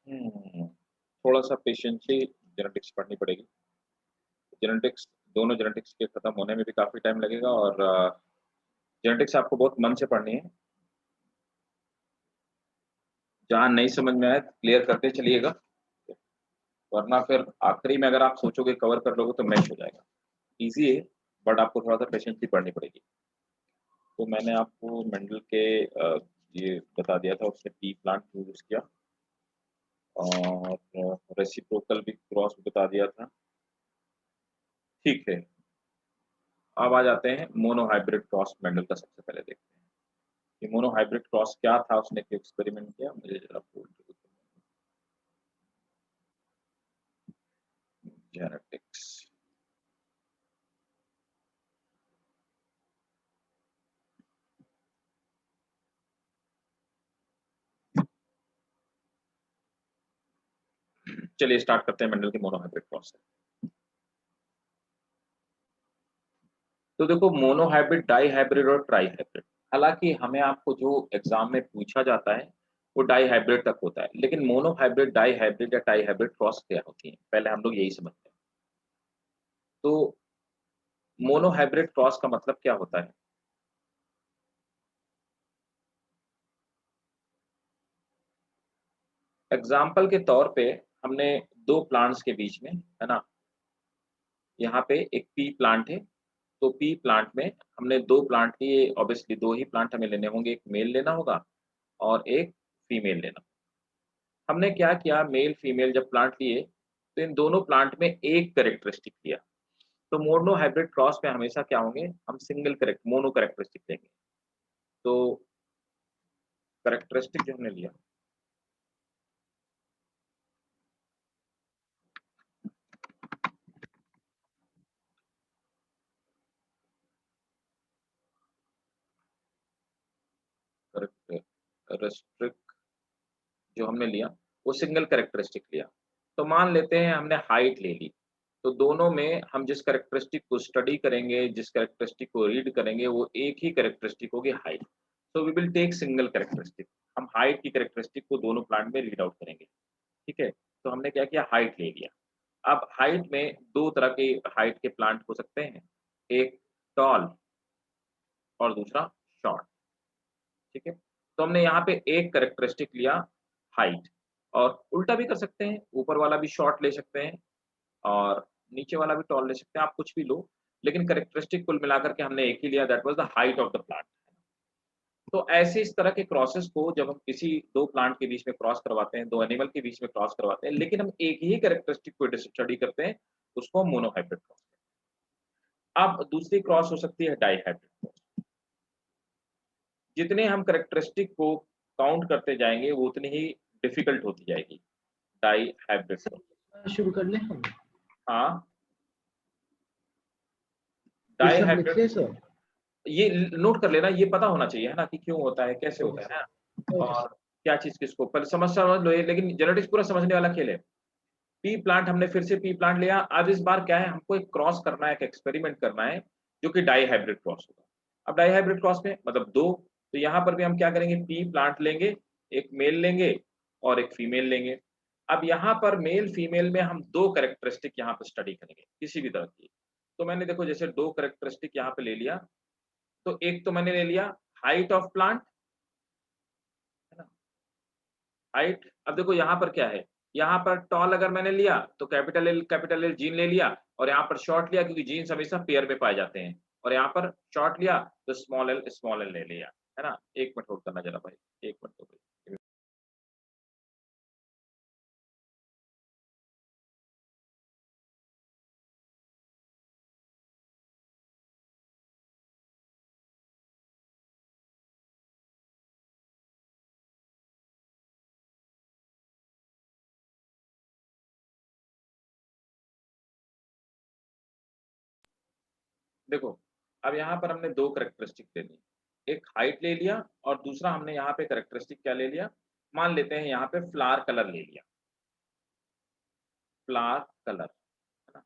थोड़ा सा patiently genetics पढ़नी पड़ेगी। जेनेटिक्स दोनों जेनेटिक्स के खत्म होने में भी काफ़ी टाइम लगेगा और जेनेटिक्स आपको बहुत मन से पढ़नी है। जहाँ नहीं समझ में आए क्लियर करते चलिएगा, वरना फिर आखिरी में अगर आप सोचोगे कवर कर लोगे तो मैश हो जाएगा। ईज़ी है, बट आपको थोड़ा-सा पेशेंटली पढ़नी पड़ेगी। तो मैंने आपको मेंडल के ये बता दिया था, उसने पी प्लांट यूज़ किया और रेसिप्रोकल भी क्रॉस बता दिया था। ठीक है, अब आ जाते हैं मोनोहाइब्रिड क्रॉस मेंडल का सबसे पहले देखते हैं। ये मोनोहाइब्रिड क्रॉस क्या था, उसने क्यों एक्सपेरिमेंट किया, मुझे ज़रा बोल दो। जेनेटिक्स चलिए स्टार्ट करते हैं मेंडल के मोनोहाइब्रिड क्रॉस से। तो देखो मोनोहाइब्रिड, डाइहाइब्रिड और ट्राइहाइब्रिड, हालाँकि हमें आपको जो एग्ज़ाम में पूछा जाता है, वो डाइहाइब्रिड तक होता है। लेकिन मोनोहाइब्रिड, डाइहाइब्रिड या ट्राइहाइब्रिड क्रॉस क्या होती है? पहले हम लोग यही समझते हैं। तो मोनोहाइब्रिड क्रॉस का मतलब क्या होता है? एग्ज़ाम्पल के तौर पे हमने 2 प्लांट्स के बीच में, है ना? यहाँ पे एक पी प्लांट है, तो पी प्लांट में हमने 2 प्लांट लिए, ऑब्वियसली 2 ही प्लांट हमें लेने होंगे, एक मेल लेना होगा और एक फीमेल लेना। हमने क्या किया, मेल फीमेल जब प्लांट लिए, तो इन दोनों प्लांट में एक कैरेक्टरिस्टिक लिया। तो मोनो हाइब्रिड क्रॉस में हमेशा क्या होंगे, हम सिंगल मोनो कैरेक्टरिस्टिक लेंगे। तो कैरेक्टरिस्टिक जो हमने लिया, कैरेक्टरिस्टिक जो हमने लिया, वो सिंगल कैरेक्टरिस्टिक लिया। तो मान लेते हैं हमने हाइट ले ली, तो दोनों में हम जिस कैरेक्टरिस्टिक को स्टडी करेंगे, जिस कैरेक्टरिस्टिक को रीड करेंगे, वो एक ही कैरेक्टरिस्टिक होगी, height. So we will take single characteristic. हम हाइट की कैरेक्टरिस्टिक को दोनों प्लांट में रीड आउट करेंगे, ठीक है? तो हमने क्या किया, हाइट ले लिया। अब हाइट में 2 तरह के हाइट के प्लांट हो सकते हैं, एक टॉल और दूसरा शॉर्ट, ठीक है? तो हमने यहाँ पे एक कैरेक्टरिस्टिक लिया, हाइट, और उल्टा भी कर सकते हैं, ऊपर वाला भी शॉर्ट ले सकते हैं और नीचे वाला भी टॉल ले सकते हैं, आप कुछ भी लो, लेकिन कैरेक्टरिस्टिक कुल मिलाकर के हमने एक ही लिया, that was the height of the plant. तो ऐसे इस तरह के क्रॉसेस को जब हम किसी 2 प्लांट के बीच में क्रॉस करवाते हैं, 2 एनिमल के बीच में क्रॉस करवाते हैं, लेकिन हम एक ही कैरेक्टरिस्टिक को स्टडी करते हैं, उसको हम मोनोहाइब्रिड क्रॉस कहते हैं। अब दूसरी क्रॉस हो सकती है डाइहाइब्रिड क्रॉस। जितने हम कैरेक्टरिस्टिक को काउंट करते जाएँगे, वो उतनी ही डिफिकल्ट होती जाएगी, डाइहाइब्रिड क्रॉस। शुरू कर लें हम? हाँ, क्वेश्चन लिख डाइहाइब्रिड, लें सर? ये नोट कर लेना, ये पता होना चाहिए, है ना, कि क्यों होता है, कैसे ओके होता है सर। ना? ओके और सर। क्या चीज़ किसको पहले समझ लो ये, लेकिन जेनेटिक्स पूरा समझने वाला खेल है। पी प्लांट हमने फिर से पी प्लांट लिया, अब इस बार क्या है, हमको एक क्रॉस करना है, एक एक्सपेरिमेंट करना है, जो कि डाई हाइब्रिड क्रॉस होगा। अब डाई हाइब्रिड क्रॉस में मतलब 2, तो यहाँ पर भी हम क्या करेंगे, पी प्लांट लेंगे, एक मेल लेंगे और एक फीमेल लेंगे। अब यहाँ पर मेल फीमेल में हम 2 कैरेक्टरिस्टिक यहाँ पे स्टडी करेंगे, किसी भी तरह की। तो मैंने देखो जैसे 2 कैरेक्टरिस्टिक यहाँ पे ले लिया, तो एक तो मैंने ले लिया हाइट ऑफ प्लांट, है ना? हाइट, अब देखो यहाँ पर क्या है, यहाँ पर टॉल अगर मैंने लिया तो कैपिटल एल जीन ले लिया, और यहाँ पर शॉर्ट लिया क्योंकि जीन्स हमेशा पेयर में पाए जाते हैं, और यहाँ पर शॉर्ट लिया तो स्मॉल एल ले लिया, है ना? 1 मिनट होल्ड करना जरा भाई, 1 मिनट दो भाई। देखो, अब यहाँ पर हमने 2 कैरेक्टरिस्टिक ले ली, एक हाइट ले लिया और दूसरा हमने यहाँ पे कैरेक्टरिस्टिक क्या ले लिया, मान लेते हैं यहाँ पे फ्लावर कलर ले लिया, फ्लावर कलर, है ना?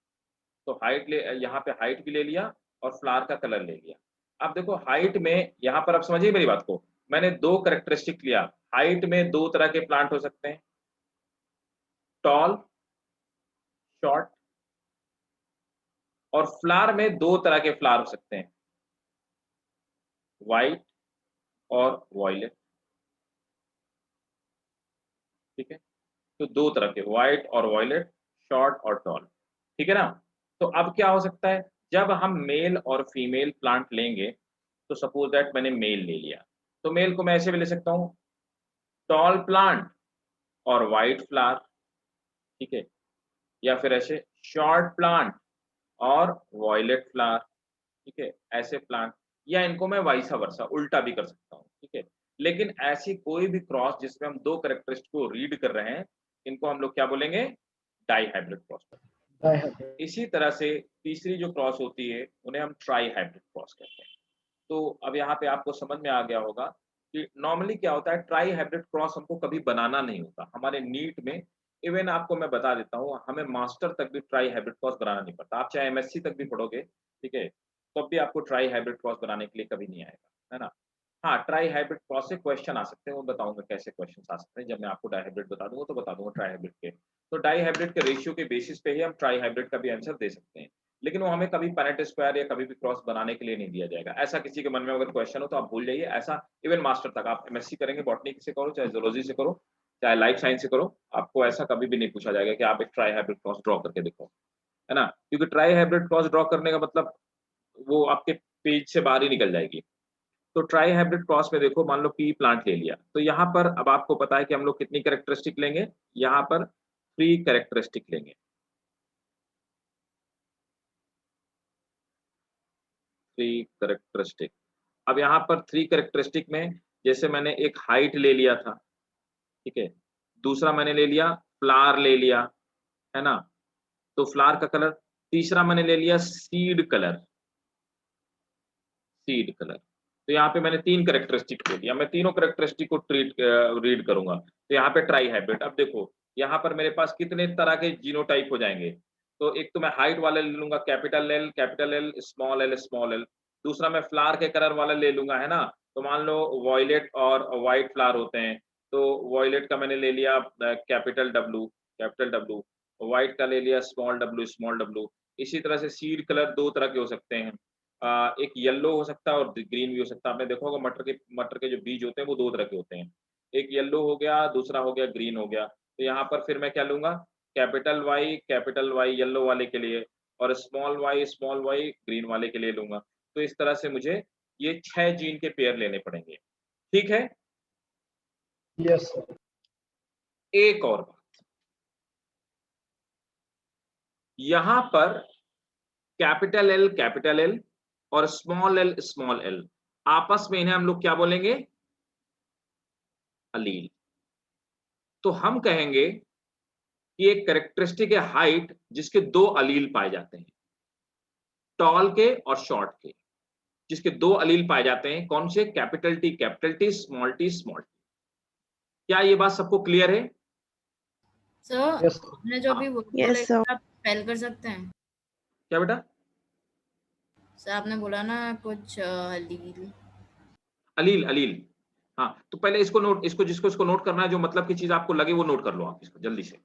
तो हाइट ले यहाँ पे हाइट भी ले लिया और फ्लावर का कलर ले लिया। अब देखो हाइट में यहाँ पर आप समझिए मेरी बात को, मैंने 2 कैरेक्टरिस्टिक लिया, हाइट में 2 तरह के प्लांट हो सकते हैं, टॉल, शॉर्ट, और फ्लावर में दो तरह के फ्लावर हो सकते हैं, व्हाइट और वॉयलेट। ठीक है, तो दो तरह के, व्हाइट और वॉयलेट, शॉर्ट और टॉल। ठीक है ना? तो अब क्या हो सकता है, जब हम मेल और फीमेल प्लांट लेंगे, तो सपोज दैट मैंने मेल ले लिया, तो मेल को मैं ऐसे भी ले सकता हूँ, टॉल प्लांट और व्हाइट फ्लावर। ठीक है, या फिर ऐसे शॉर्ट प्लांट और वॉयलेट फ्लावर। ठीक है, ऐसे प्लांट, या इनको मैं वाइसा वर्सा उल्टा भी कर सकता हूँ। ठीक है, लेकिन ऐसी कोई भी क्रॉस जिसमें हम दो कैरेक्टरिस्टिक को रीड कर रहे हैं, इनको हम लोग क्या बोलेंगे, डाई हाइब्रिड क्रॉस। डाइहाइब्रिड। इसी तरह से तीसरी जो क्रॉस होती है, उन्हें हम ट्राई हाइब्रिड क्रॉस कहते हैं। तो अब यहाँ पे आपको समझ में आ गया होगा कि नॉर्मली क्या होता है, ट्राई हाइब्रिड क्रॉस हमको कभी बनाना नहीं होता हमारे नीट में। इवन आपको मैं बता देता हूँ, हमें मास्टर तक भी ट्राई हाइब्रिड क्रॉस बनाना नहीं पड़ता। आप चाहे एमएससी तक भी पढ़ोगे, ठीक है, तब भी आपको ट्राई हाइब्रिड क्रॉस बनाने के लिए कभी नहीं आएगा, है ना? हाँ, ट्राई हाइब्रिड क्रॉस से क्वेश्चन आ सकते हैं, वो बताऊंगा कैसे क्वेश्चन आ सकते हैं। जब मैं आपको डाई हाइब्रिड बता दूंगा तो बता दूंगा ट्राई हाइब्रिड के। तो डाई हाइब्रिड के रेशियो के बेसिस पे ही हम ट्राई हाइब्रिड का भी आंसर दे सकते हैं, लेकिन वो हमें कभी पैरेट स्क्वायर या कभी भी क्रॉस बनाने के लिए नहीं दिया जाएगा। ऐसा किसी के मन में अगर क्वेश्चन हो तो आप भूल जाइए। ऐसा इवन मास्टर तक, आप एमएससी करेंगे बॉटनी से करो, चाहे जूलॉजी से करो, चाहे लाइफ साइंस से करो, आपको ऐसा कभी भी नहीं पूछा जाएगा कि आप एक ट्राई हाइब्रिड क्रॉस ड्रॉ करके दिखाओ, है ना? क्योंकि ट्राई हाइब्रिड क्रॉस ड्रॉ करने का मतलब वो आपके पेज से बाहर ही निकल जाएगी। तो ट्राई हाइब्रिड क्रॉस में देखो, मान लो पी प्लांट ले लिया, तो यहाँ पर अब आपको पता है कि हम लोग कितनी कैरेक्टरिस्टिक लेंगे, यहाँ पर 3 कैरेक्टरिस्टिक लेंगे। 3 कैरेक्टरिस्टिक। अब यहाँ पर 3 कैरेक्टरिस्टिक में जैसे मैंने एक हाइट ले लिया था, ठीक है, दूसरा मैंने ले लिया फ्लावर ले लिया, है ना? तो फ्लावर का कलर, तीसरा मैंने ले लिया सीड कलर, सीड कलर। तो यहाँ पे मैंने 3 कैरेक्टरिस्टिक ले लिया, मैं तीनों कैरेक्टरिस्टिक को रीड करूंगा। तो यहाँ पे ट्राई हाइब्रिड। अब देखो यहाँ पर मेरे पास कितने तरह के जीनोटाइप हो जाएंगे। तो एक तो मैं हाइट वाले ले लूंगा, कैपिटल एल, स्मॉल एल। दूसरा मैं फ्लावर के कलर वाला ले लूंगा, है ना? तो मान लो वॉयलेट और व्हाइट फ्लावर होते हैं, तो वॉयलेट का मैंने ले लिया कैपिटल डब्ल्यू, व्हाइट का ले लिया स्मॉल डब्ल्यू। इसी तरह से सीड कलर दो तरह के हो सकते हैं, एक येलो हो सकता है और ग्रीन भी हो सकता है। आपने देखा होगा मटर के जो बीज होते हैं वो दो तरह के होते हैं, एक येलो हो गया, दूसरा हो गया ग्रीन हो गया। तो यहाँ पर फिर मैं क्या लूंगा, कैपिटल वाई येलो वाले के लिए, और स्मॉल वाई ग्रीन वाले के लिए लूंगा। तो इस तरह से मुझे ये 6 जीन के पेयर लेने पड़ेंगे। ठीक है, यस सर। एक और बात, यहाँ पर कैपिटल एल और स्मॉल एल, आपस में इन्हें हम लोग क्या बोलेंगे, अलील। तो हम कहेंगे कि एक कैरेक्टरिस्टिक है हाइट जिसके दो अलील पाए जाते हैं, टॉल के और शॉर्ट के, जिसके दो अलील पाए जाते हैं। कौन से? Capital T, small T. क्या ये बात सबको क्लियर है? सर यस आपने जो भी बोला यस सर। आप स्पेल कर सकते हैं? क्या बेटा? सर आपने बोला ना कुछ लील। अलील। हाँ, तो पहले इसको नोट करना है, जो मतलब की चीज आपको लगे वो नोट कर लो आप इसको जल्दी से।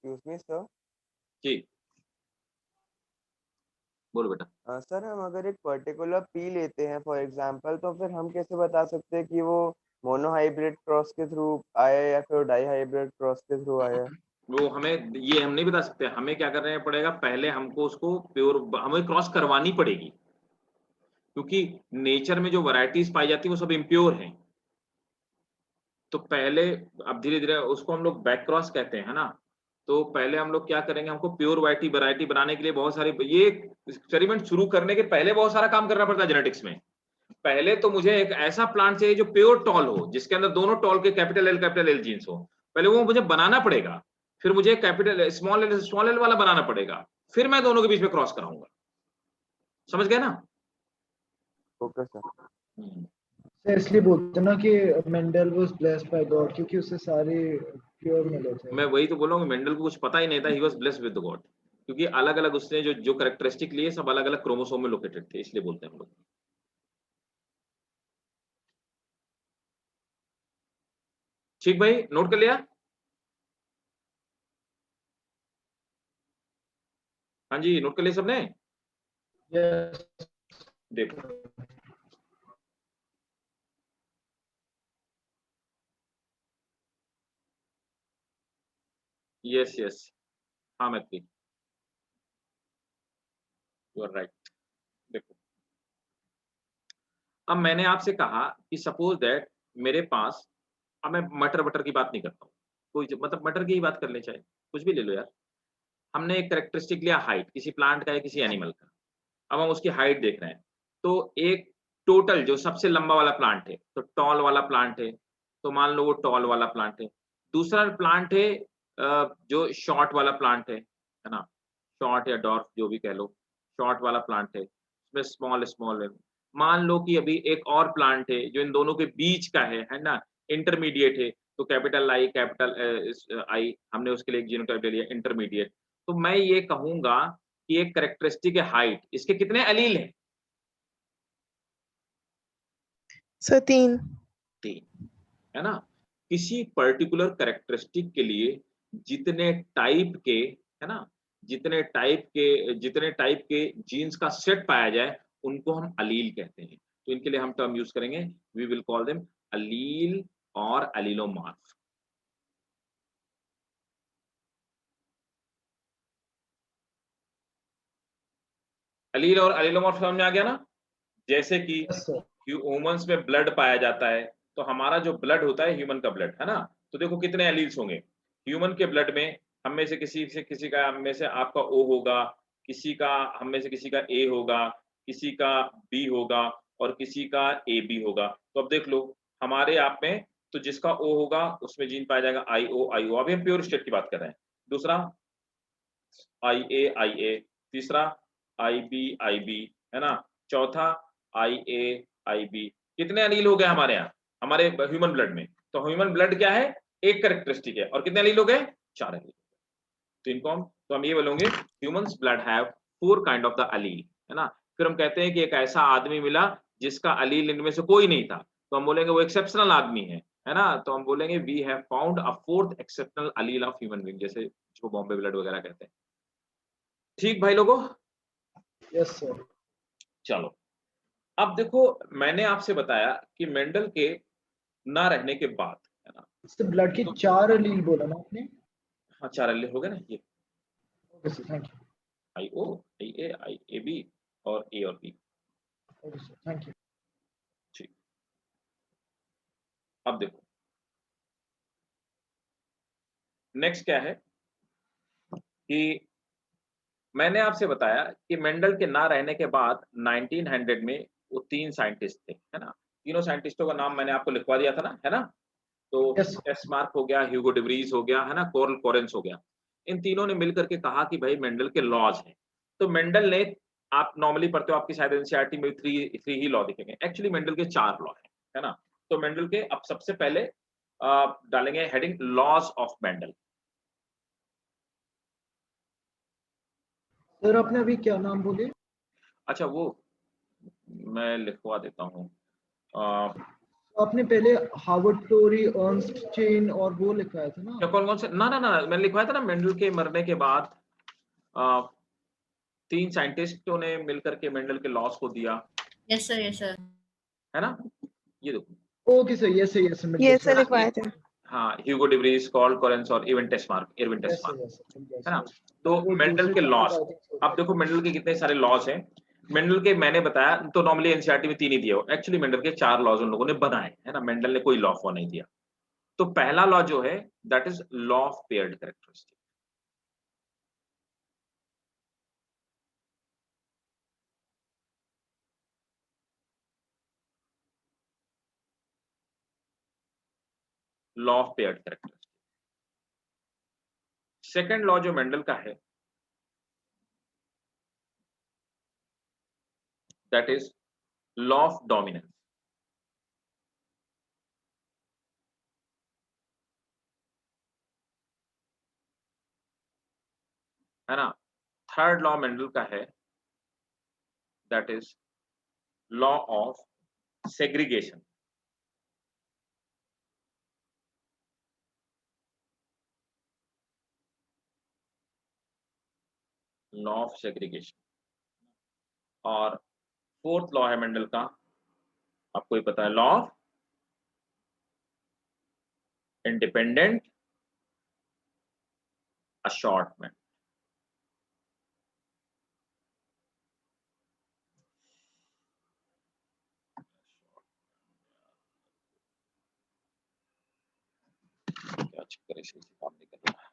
Excuse me sir. जी, बोलो बेटा। सर हम अगर एक पर्टिकुलर पी लेते हैं फॉर एग्जांपल, तो फिर हम कैसे बता सकते हैं कि वो मोनोहाइब्रिड क्रॉस के थ्रू आया या फिर डाई हाइब्रिड क्रॉस के थ्रू आया? वो हमें ये हम नहीं बता सकते, हमें क्या करना पड़ेगा, पहले हमको उसको प्योर हमें क्रॉस करवानी पड़ेगी, क्योंकि नेचर में जो वैरायटीज पाई जाती है वो सब इम्प्योर हैं। तो पहले, अब धीरे धीरे उसको हम लोग बैक क्रॉस कहते हैं, है ना? तो पहले हम लोग क्या करेंगे, हमको प्योर वैरायटी बनाने के लिए बहुत सारे, ये एक्सपेरिमेंट शुरू करने के पहले बहुत सारा काम करना पड़ता है जेनेटिक्स में। पहले तो मुझे एक ऐसा प्लांट चाहिए जो प्योर टॉल हो, जिसके अंदर दोनों टॉल के कैपिटल एल जीन्स हो। पहले वो मुझे बनाना पड़ेगा, फिर मुझे कैपिटल स्मॉल एल वाला बनाना पड़ेगा, फिर मैं दोनों के बीच में क्रॉस कराऊंगा। समझ गए ना? Okay sir. सर इसलिए बोलते हैं ना कि Mendel was blessed by God, क्योंकि उसे सारे प्योर मिले थे। मैं वही तो बोल रहा हूँ, मेंडल को कुछ पता ही नहीं था, he was blessed with God, क्योंकि अलग अलग उसने जो जो कैरेक्टरिस्टिक लिए सब अलग अलग क्रोमोसोम में लोकेटेड थे, इसलिए बोलते हैं हम लोग। ठीक भाई, नोट कर लिया? हाँ जी, नोट कर लिया सबने? यस देखो यस यस, हाँ मैत्री, यू आर राइट। देखो, अब मैंने आपसे कहा कि सपोज दैट मेरे पास, अब मैं मटर वटर की बात नहीं करता हूँ, कोई मतलब मटर की ही बात कर ले, चाहे कुछ भी ले लो यार। हमने एक कैरेक्टरिस्टिक लिया हाइट, किसी प्लांट का या किसी एनिमल का। अब हम उसकी हाइट देख रहे हैं, तो एक टोटल जो सबसे लंबा वाला प्लांट है, तो टॉल वाला प्लांट है, तो मान लो वो टॉल वाला प्लांट है। दूसरा प्लांट है जो शॉर्ट वाला प्लांट है ना? शॉर्ट या डॉर्फ जो भी कह लो, शॉर्ट वाला प्लांट है, उसमें स्मॉल स्मॉल है। मान लो कि अभी एक और प्लांट है जो इन दोनों के बीच का है ना? इंटरमीडिएट है, तो कैपिटल आई, कैपिटल आई, हमने उसके लिए एक जीनोटाइप ले लिया इंटरमीडिएट। तो मैं ये कहूँगा कि एक कैरेक्टरिस्टिक है हाइट, इसके कितने एलील हैं? सर 3। 3, है ना? किसी पर्टिकुलर कैरेक्टरिस्टिक के लिए जितने टाइप के, है ना? जितने टाइप के जीन्स का सेट पाया जाए, उनको हम अलील कहते हैं। तो इनके लिए हम टर्म यूज़ करेंगे, वी विल कॉल देम अलील और एलिलोमॉर्फ। अलील और एलिलोमॉर्फ समझ में आ गया ना? जैसे कि यस सर। ह्यूमन्स में ब्लड पाया जाता है, तो हमारा जो ब्लड होता है ह्यूमन का ब्लड, है ना? तो देखो कितने एलील्स होंगे ह्यूमन के ब्लड में। हम में से किसी का, हम में से आपका ओ होगा, किसी का, हम में से किसी का ए होगा, किसी का बी होगा और किसी का ए बी होगा। तो अब देख लो हमारे आप में, तो जिसका ओ होगा उसमें जीन पाया जाएगा आई ओ आई ओ। अभी हम प्योर स्टेट की बात कर रहे हैं। दूसरा आई ए, तीसरा आई बी, है ना? चौथा आई बी। कितने एलील हो गए हमारे यहाँ, हमारे ह्यूमन ब्लड में? तो ह्यूमन ब्लड क्या है? एक कैरेक्टरिस्टिक है, और कितने एलील हो गए? 4 एलील। तो इनको हम ये बोलेंगे humans blood have 4 kind of the allele, है ना? फिर हम कहते हैं कि एक ऐसा आदमी मिला जिसका एलील इनमें से कोई नहीं था, तो हम बोलेंगे वो एक्सेप्शनल आदमी है ना? तो हम बोलेंगे we have found a 4th exceptional allele of human being, जैसे जो बॉम्बे ब्लड वगैरह कहते हैं। ठीक भाई लोगों? Yes sir. चलो, अब देखो मैंने आपसे बताया कि मेंडल के ना रहने के बाद, है ना? इससे ब्लड के तो 4 एलील बोला ना आपने? हाँ, 4 एलील हो गए ना, ये okay sir, thank you. I O, I A B और ए और B. Okay sir, thank you. ठीक, अब देखो नेक्स्ट क्या है कि मैंने आपसे बताया कि मेंडल के ना रहने के बाद 1900 में वो 3 साइंटिस्ट थे, है ना? तीनों साइंटिस्टों का नाम मैंने आपको लिखवा दिया था ना, है ना? तो यस एस्मार्क हो गया, ह्यूगो डे व्रीज हो गया, है ना? कार्ल कोरेंस हो गया। इन तीनों ने मिलकर के कहा कि भाई मेंडल के लॉज हैं। तो मेंडल ने, आप नॉर्मली पढ़ते हो, आपकी शायद एनसीईआरटी में 3 ही लॉ दिखेंगे। एक्चुअली मेंडल के 4 लॉ हैं, है ना? तो मेंडल के अब सबसे पहले डालेंगे heading laws of Mendel. Sir, आपने अभी क्या नाम बोले? अच्छा, वो मैं लिखवा देता हूँ। अ, आपने पहले हार्वर्ड टोरी, अर्नस्ट चेन और वो लिखवाया था ना? क्या कौन-कौन से? ना, मैंने लिखवाया था ना मेंडल के मरने के बाद 3 साइंटिस्टों ने मिलकर के मेंडल के लॉस को दिया, यस सर, यस सर। है ना? ये देखो, okay sir, yes sir, yes sir, मिल ये गया सर सर। लिखवाए थे। हाँ, Hugo de Vries, Carl Correns और एरविन यस टेस्मार्क, सर, यस सर, मिल गया है ना? सर। तो वो मेंडल दूसरे के चैप्टर लॉस, का आई थिंक अब देखो मेंडल के कितने सारे लॉस हैं। मेंडल के मैंने बताया तो नॉर्मली एनसीईआरटी में 3 ही दिए हो, एक्चुअली मेंडल के 4 लॉज उन लोगों ने बनाए, है ना? मेंडल ने कोई लॉ नहीं दिया। तो पहला लॉ जो है that is law of paired characteristic. Law of paired characteristic. Second law जो मेंडल का है that is law of dominance. है ना। थर्ड लॉ मेंडल का है, that is law of segregation. Law of segregation. और फोर्थ लॉ है Mendel का, आपको ही पता है, लॉ ऑफ इंडिपेंडेंट असॉर्टमेंट। क्या चक्कर है, इसी से काम नहीं कर रहा।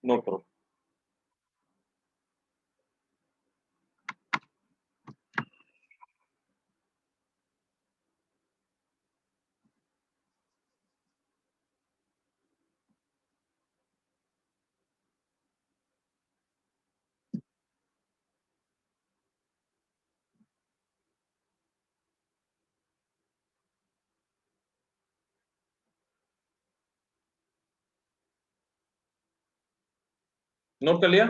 नोट करो। नोट कर लिया?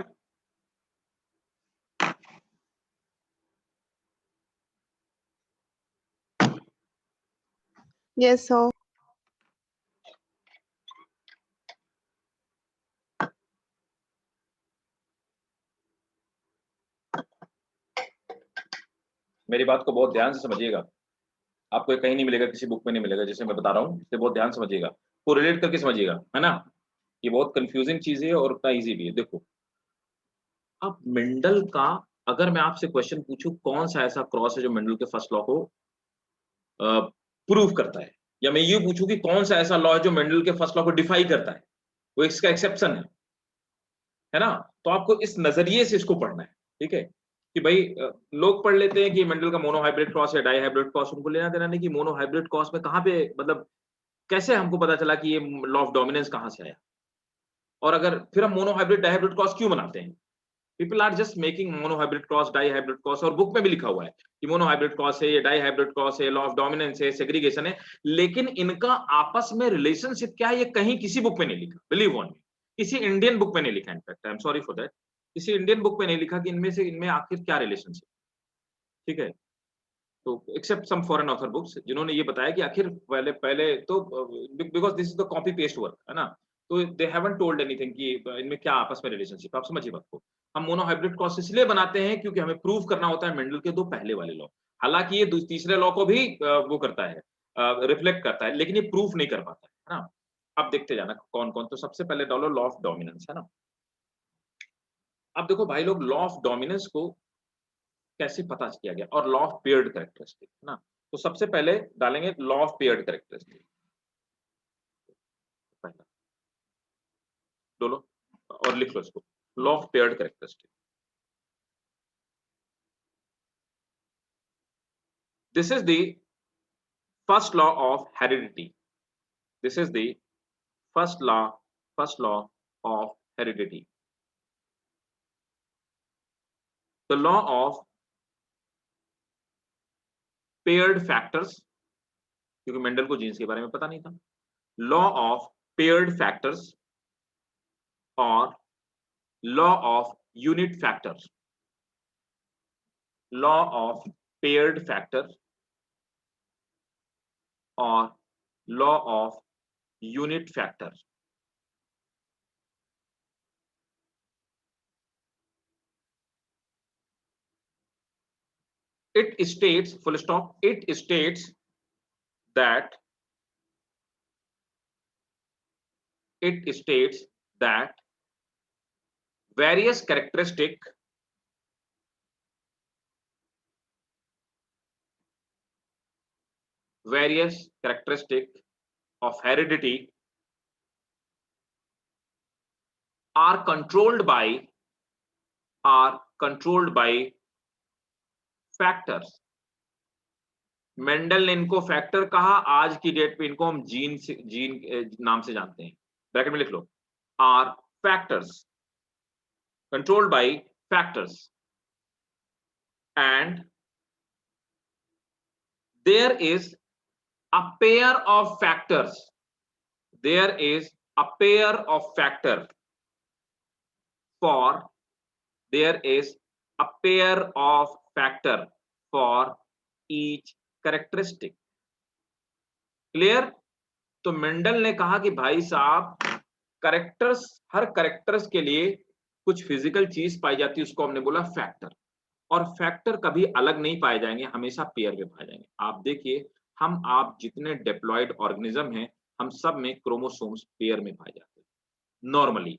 Yes, sir. मेरी बात को बहुत ध्यान से समझिएगा, आपको ये कहीं नहीं मिलेगा, किसी बुक में नहीं मिलेगा, जैसे मैं बता रहा हूँ, इसे बहुत ध्यान से समझिएगा, को रिलेट करके समझिएगा, है ना। ये बहुत कंफ्यूजिंग चीज है और उतना इजी भी है। देखो, अब मेंडल का, अगर मैं आपसे क्वेश्चन पूछूं कौन सा ऐसा क्रॉस है जो मेंडल के फर्स्ट लॉ को प्रूव करता है, या मैं ये पूछूं कि कौन सा ऐसा लॉ है जो मेंडल के फर्स्ट लॉ को डिफाई करता है, वो इसका एक्सेप्शन है ना। तो आपको इस नजरिए से इसको पढ़ना है, ठीक है। कि भाई लोग पढ़ लेते हैं कि मेंडल का मोनोहाइब्रिड क्रॉस या डाई हाइब्रिड क्रॉस, उनको लेना देना नहीं कि मोनोहाइब्रिड क्रॉस में कहाँ पे, मतलब कैसे हमको पता चला कि ये लॉ ऑफ डोमिनेंस कहाँ से आया, और अगर फिर हम मोनोहाइब्रिड डाइहाइब्रिड क्रॉस क्यों बनाते हैं। People are just making monohybrid cross, dihybrid cross, और बुक में भी लिखा हुआ है कि मोनोहाइब्रिड क्रॉस है, ये डाइहाइब्रिड क्रॉस है, लॉ ऑफ डोमिनेंस है, सेग्रीगेशन है, लेकिन इनका आपस में रिलेशनशिप क्या है ये कहीं किसी बुक में नहीं लिखा, बिलीव ऑन मी। किसी इंडियन बुक में नहीं लिखा, in fact I am sorry for that, किसी इंडियन बुक में नहीं लिखा कि इनमें आखिर क्या रिलेशनशिप, ठीक है। तो except some foreign author books जिन्होंने ये बताया कि आखिर पहले पहले तो, because this is the copy paste work, है ना। तो दे हैवंट टोल्ड एनीथिंग कि इनमें क्या आपस में रिलेशनशिप। आप समझिए बात को, हम मोनोहाइब्रिड क्रॉस इसलिए बनाते हैं क्योंकि हमें प्रूव करना होता है मेंडल के दो पहले वाले लॉ। हालांकि ये तीसरे लॉ को भी वो करता है, रिफ्लेक्ट करता है, लेकिन ये प्रूफ नहीं कर पाता है ना। अब देखते जाना कौन कौन। तो सबसे पहले डालो लॉ ऑफ डोमिनेंस, है ना। अब देखो भाई लोग, लॉ ऑफ डोमिनेंस को कैसे पता किया गया, और लॉ ऑफ पेयर्ड कैरेक्टरिस्टिक, है ना। तो सबसे पहले डालेंगे लॉ ऑफ पेयर्ड कैरेक्टरिस्टिक, पहला डोलो और लिख लो इसको, law of paired characteristic. This is the first law of heredity, this is the first law of heredity. The law of paired factors, क्योंकि मेंडल को जीन्स के बारे में पता नहीं था। लॉ ऑफ पेयर्ड फैक्टर्स और law of unit factors, law of paired factor और law of unit factor. It states, full stop, it states that various characteristic of heredity are controlled by factors. Mendel ने इनको factor कहा, आज की date पे इनको हम जीन नाम से जानते हैं, ब्रैकेट में लिख लो, are factors, controlled by factors, and there is a pair of factors, there is a pair of factor for there is a pair of factor for each characteristic. Clear? तो Mendel ने कहा कि भाई साहब characters, हर characters के लिए कुछ physical चीज पाई जाती है, उसको हमने बोला फैक्टर। और फैक्टर कभी अलग नहीं पाए जाएंगे, हमेशा पेयर में पाए जाएंगे। आप देखिए, हम आप जितने डिप्लॉयड ऑर्गेनिज्म हैं, हम सब में क्रोमोसोम्स पेयर में पाए जाते हैं नॉर्मली।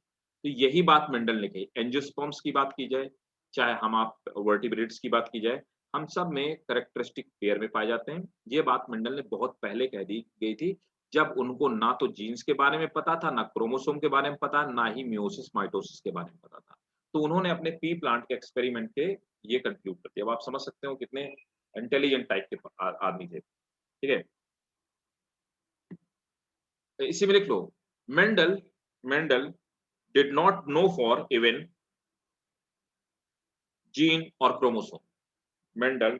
तो यही बात मेंडल ने कही। एंजियोस्पर्म्स की बात की जाए, चाहे हम आप वर्टिब्रेट्स की बात की जाए, हम सब में कैरेक्टरिस्टिक पेयर में पाए जाते हैं। ये बात मेंडल ने बहुत पहले कह दी गई थी, जब उनको ना तो जीन्स के बारे में पता था, ना क्रोमोसोम के बारे में पता, ना ही मियोसिस माइटोसिस के बारे में पता था। तो उन्होंने अपने पी प्लांट के एक्सपेरिमेंट के ये कंक्लूड कर दिया। अब आप समझ सकते हो कितने इंटेलिजेंट टाइप के आदमी थे। ठीक है, तो इसी में लिख लो, Mendel did not know for even gene और chromosome. Mendel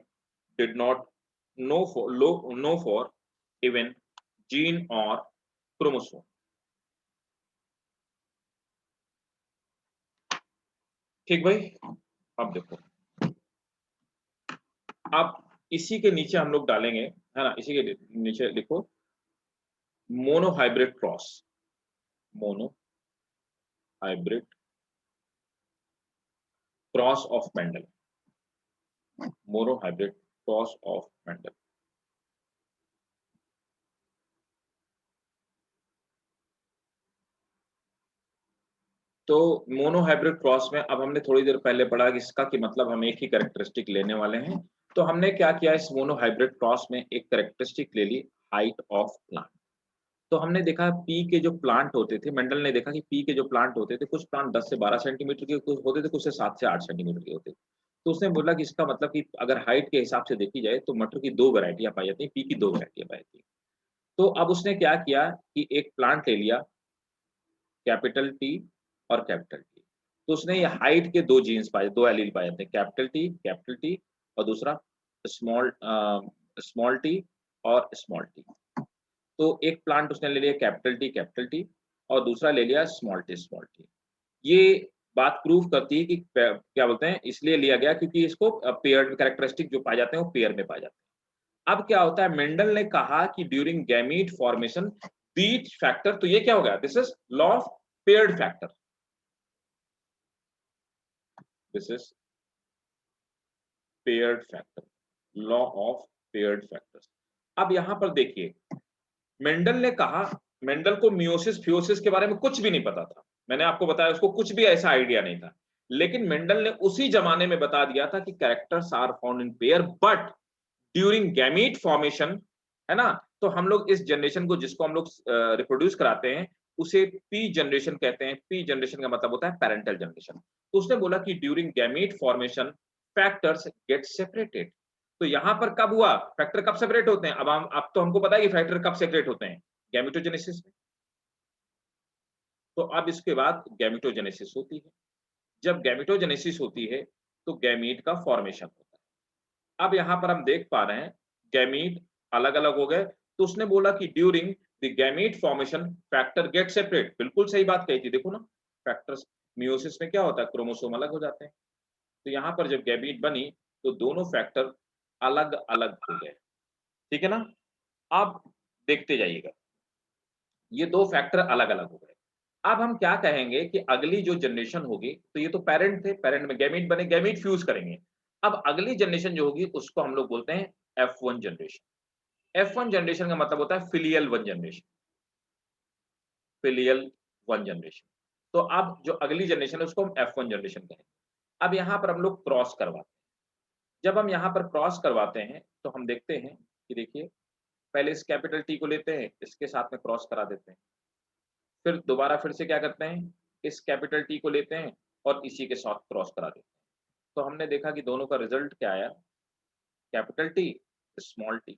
did not know for even gene और क्रोमोसोम। ठीक भाई, अब देखो, अब इसी के नीचे हम लोग डालेंगे, है ना, इसी के नीचे लिखो monohybrid cross. Monohybrid cross of Mendel. Monohybrid cross of Mendel. तो मोनोहाइब्रिड क्रॉस में अब हमने थोड़ी देर पहले पढ़ा कि इसका कि मतलब हम एक ही कैरेक्टरिस्टिक लेने वाले हैं। तो हमने क्या किया, इस मोनोहाइब्रिड क्रॉस में एक कैरेक्टरिस्टिक ले ली, हाइट ऑफ प्लांट। तो हमने देखा पी के जो प्लांट होते थे, मेंडल ने देखा कि पी के जो प्लांट होते थे, कुछ प्लांट 10 से 12 सेंटीमीटर के कुछ होते थे, कुछ से 7 से 8 सेंटीमीटर के होते थे। तो उसने बोला कि इसका मतलब कि अगर हाइट के हिसाब से देखी जाए तो मटर की 2 वैरायटियां पाई जाती हैं, पी की 2 वैरायटियां पाई जाती हैं। तो अब उसने क्या किया कि एक प्लांट ले लिया, कैपिटल टी और कैपिटल टी। तो उसने ये हाइट के 2 जीन्स पाए, 2 एलील पाए जाते हैं, कैपिटल टी और दूसरा स्मॉल टी और स्मॉल टी। तो एक प्लांट उसने ले लिया कैपिटल टी और दूसरा ले लिया स्मॉल टी। ये बात प्रूव करती है कि क्या बोलते हैं, इसलिए लिया गया क्योंकि इसको पेयर कैरेक्टरिस्टिक जो पाए जाते हैं वो पेयर में पाए जाते हैं। अब क्या होता है, मेंडल ने कहा कि ड्यूरिंग गैमीट फॉर्मेशन बीच फैक्टर, तो ये क्या हो गया, this is law of paired factor. This is paired factor, law of paired factors. अब यहां पर देखिए, मेंडल ने कहा, मेंडल को मियोसिस फ्यूसिस के बारे में कुछ भी नहीं पता था, मैंने आपको बताया उसको कुछ भी ऐसा आइडिया नहीं था, लेकिन मेंडल ने उसी जमाने में बता दिया था कि characters are found in pair but during gamete formation, है ना। तो हम लोग इस जनरेशन को जिसको हम लोग रिप्रोड्यूस कराते हैं उसे पी जनरेशन कहते हैं। पी जनरेशन का मतलब होता है पैरेंटल जनरेशन। तो उसने बोला कि during gamete formation factors get separated. तो यहां पर कब हुआ, फैक्टर कब सेपरेट होते हैं, अब तो हमको पता है कि फैक्टर कब सेपरेट होते हैं, गैमेटोजेनेसिस में। तो अब इसके बाद गैमेटोजेनेसिस होती है। जब गैमेटोजेनेसिस होती है तो गैमीट का फॉर्मेशन होता है। अब यहां पर हम देख पा रहे हैं गैमीट अलग अलग हो गए, तो उसने बोला कि during the gamete formation factor gate separate. बिल्कुल सही बात कही थी, देखो ना, फैक्टर्स मियोसिस में क्या होता है, क्रोमोसोम अलग हो जाते हैं। तो यहां पर जब गैमीट बनी तो दोनों फैक्टर अलग अलग हो गए, ठीक है ना। अब देखते जाइएगा, ये 2 फैक्टर अलग अलग हो गए। अब हम क्या कहेंगे कि अगली जो जनरेशन होगी, तो ये तो पेरेंट थे, पेरेंट में गैमीट बने, गैमीट फ्यूज करेंगे। अब अगली जनरेशन जो होगी उसको हम लोग बोलते हैं F1 जनरेशन। F1 जनरेशन का मतलब होता है filial one generation, filial one generation. तो अब जो अगली जनरेशन है उसको हम F1 जनरेशन कहेंगे। अब यहाँ पर हम लोग क्रॉस करवाते हैं। जब हम यहाँ पर क्रॉस करवाते हैं तो हम देखते हैं कि देखिए, पहले इस कैपिटल टी को लेते हैं, इसके साथ में क्रॉस करा देते हैं, फिर दोबारा फिर से क्या करते हैं, इस कैपिटल टी को लेते हैं और इसी के साथ क्रॉस करा देते हैं। तो हमने देखा कि दोनों का रिजल्ट क्या आया, capital T small T,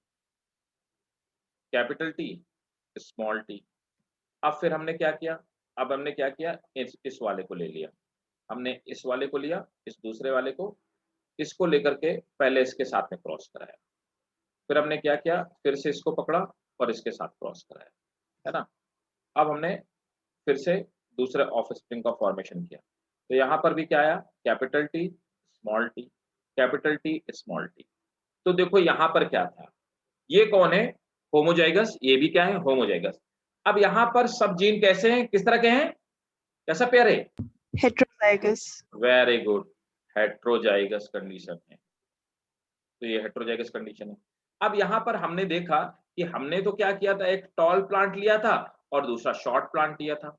capital T small T. अब फिर हमने क्या किया, अब हमने क्या किया, इस वाले को ले लिया, हमने इस वाले को लिया, इस दूसरे वाले को, इसको लेकर के पहले इसके साथ में क्रॉस कराया, फिर हमने क्या किया, फिर से इसको पकड़ा और इसके साथ क्रॉस कराया, है ना। अब हमने फिर से दूसरे ऑफ स्प्रिंग का फॉर्मेशन किया, तो यहाँ पर भी क्या आया, capital T small T, capital T small T. तो देखो यहाँ पर क्या था, ये कौन है, होमोजाइगस, ये भी क्या है, होमोजाइगस। अब यहाँ पर सब जीन कैसे हैं, किस तरह के हैं, कैसा पेयर है, heterozygous, very good, heterozygous condition है। तो ये हेट्रोजाइगस कंडीशन है। अब यहाँ पर हमने देखा कि हमने तो क्या किया था, एक टॉल प्लांट लिया था और दूसरा शॉर्ट प्लांट लिया था,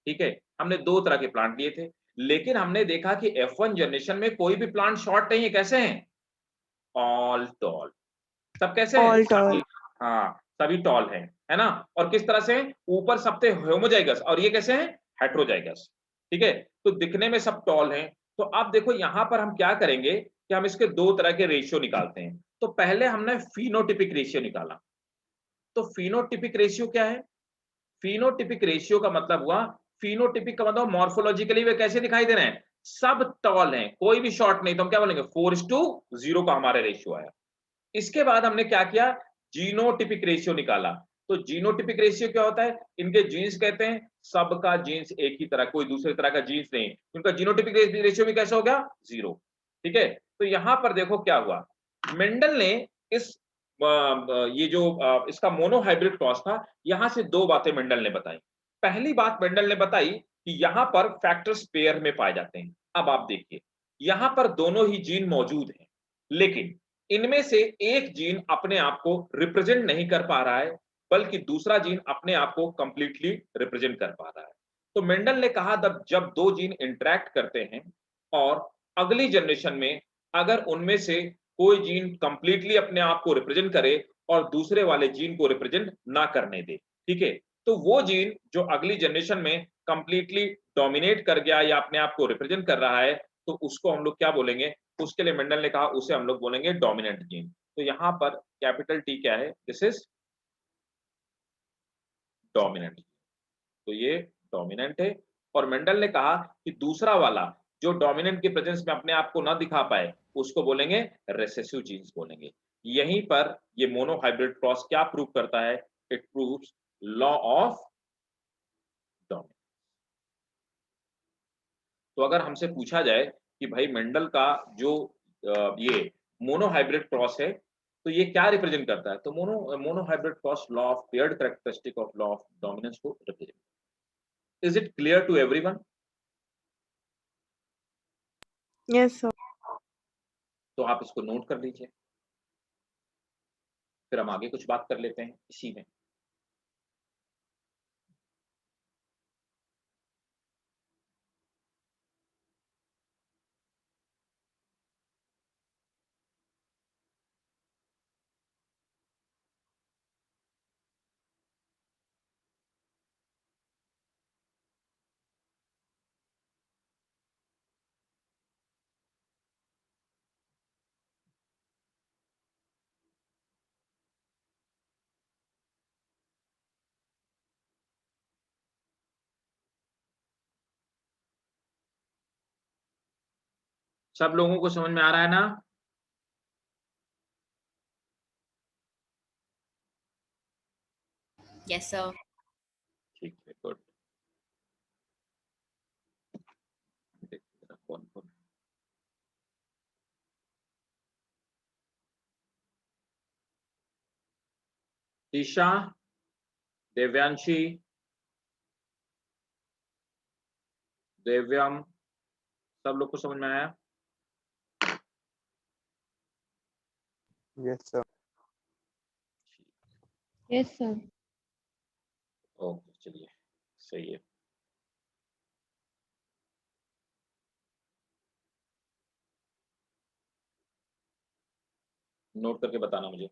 ठीक है, हमने दो तरह के प्लांट लिए थे। लेकिन हमने देखा कि F1 जनरेशन में कोई भी प्लांट शॉर्ट नहीं है, कैसे हैं, ऑल टॉल, सब कैसे हैं, all सभी, tall, हाँ सभी टॉल हैं, है ना। और किस तरह से, ऊपर सब थे होमोजाइगस और ये कैसे हैं, हेट्रोजाइगस, ठीक है। तो दिखने में सब टॉल हैं। तो अब देखो यहाँ पर हम क्या करेंगे कि हम इसके दो तरह के रेशियो निकालते हैं। तो पहले हमने फिनोटिपिक रेशियो निकाला। तो फिनोटिपिक रेशियो क्या है, फिनोटिपिक रेशियो का मतलब हुआ, फिनोटिपिक का मतलब मॉर्फोलॉजिकली वे कैसे दिखाई दे रहे हैं, सब टॉल हैं, कोई भी शॉर्ट नहीं। तो हम क्या बोलेंगे, 4:0 का हमारा रेशियो आया। इसके बाद हमने क्या किया, जीनोटिपिक रेशियो निकाला। तो जीनोटिपिक रेशियो क्या होता है, इनके जीन्स कहते हैं, सबका जीन्स एक ही तरह, कोई दूसरे तरह का जीन्स नहीं, उनका जीनोटिपिक रेशियो भी कैसा हो गया, 0, ठीक है। तो यहां पर देखो क्या हुआ, मेंडल ने इस ये जो इसका मोनोहाइब्रिड क्रॉस था, यहां से दो बातें मेंडल ने बताई। पहली बात मेंडल ने बताई कि यहां पर फैक्टर्स पेयर में पाए जाते हैं। अब आप देखिए, यहां पर दोनों ही जीन मौजूद हैं, लेकिन इनमें से एक जीन अपने आप को रिप्रेजेंट नहीं कर पा रहा है, बल्कि दूसरा जीन अपने आप को कंप्लीटली रिप्रेजेंट कर पा रहा है। तो मेंडल ने कहा जब दो जीन इंटरैक्ट करते हैं और अगली जनरेशन में अगर उनमें से कोई जीन कंप्लीटली अपने आप को रिप्रेजेंट करे और दूसरे वाले जीन को रिप्रेजेंट ना करने दे, ठीक है, तो वो जीन जो अगली जनरेशन में कंप्लीटली डोमिनेट कर गया या अपने आप को रिप्रेजेंट कर रहा है, तो उसको हम लोग क्या बोलेंगे, उसके लिए मेंडल ने कहा उसे हम लोग बोलेंगे डोमिनेंट जीन। तो यहां पर कैपिटल टी क्या है, दिस इज डोमिनेंट। तो ये डोमिनेंट है। और मेंडल ने कहा कि दूसरा वाला जो डोमिनेंट के प्रेजेंस में अपने आप को ना दिखा पाए, उसको बोलेंगे रेसेसिव जीन्स बोलेंगे। यहीं पर ये मोनोहाइब्रिड क्रॉस क्या प्रूव करता है, it proves law of dominance. तो अगर हमसे पूछा जाए कि भाई मेंडल का जो ये मोनोहाइब्रिड क्रॉस है, तो ये क्या रिप्रेजेंट करता है, तो monohybrid cross law of paired characteristic of law of dominance को represent. Is it clear to everyone? yes sir, तो आप इसको नोट कर लीजिए, फिर हम आगे कुछ बात कर लेते हैं इसी में। सब लोगों को समझ में आ रहा है ना? Yes, sir. ठीक है, गुड। कौन कौन, ईशा, देव्यांशी, देव्यम, सब लोग को समझ में आया? Yes sir. Yes, sir. Okay, चलिए, सही है। नोट करके बताना मुझे।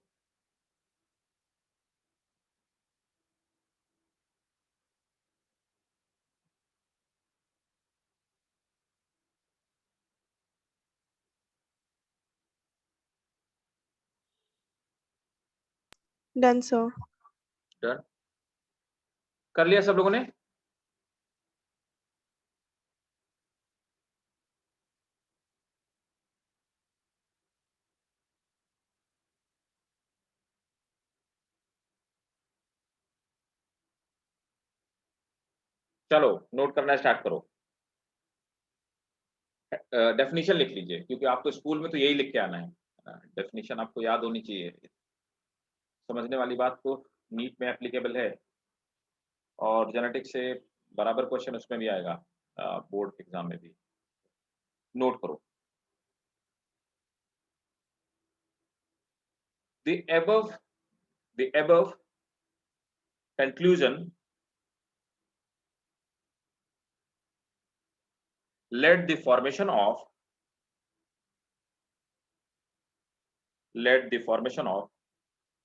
done sir, डन, कर लिया सब लोगों ने? चलो नोट करना स्टार्ट करो। डेफिनेशन लिख लीजिए, क्योंकि आपको स्कूल में तो यही लिख के आना है। डेफिनेशन आपको याद होनी चाहिए। समझने वाली बात तो नीट में एप्लीकेबल है, और जेनेटिक्स से बराबर क्वेश्चन उसमें भी आएगा, बोर्ड एग्जाम में भी। नोट करो। The above conclusion led the formation of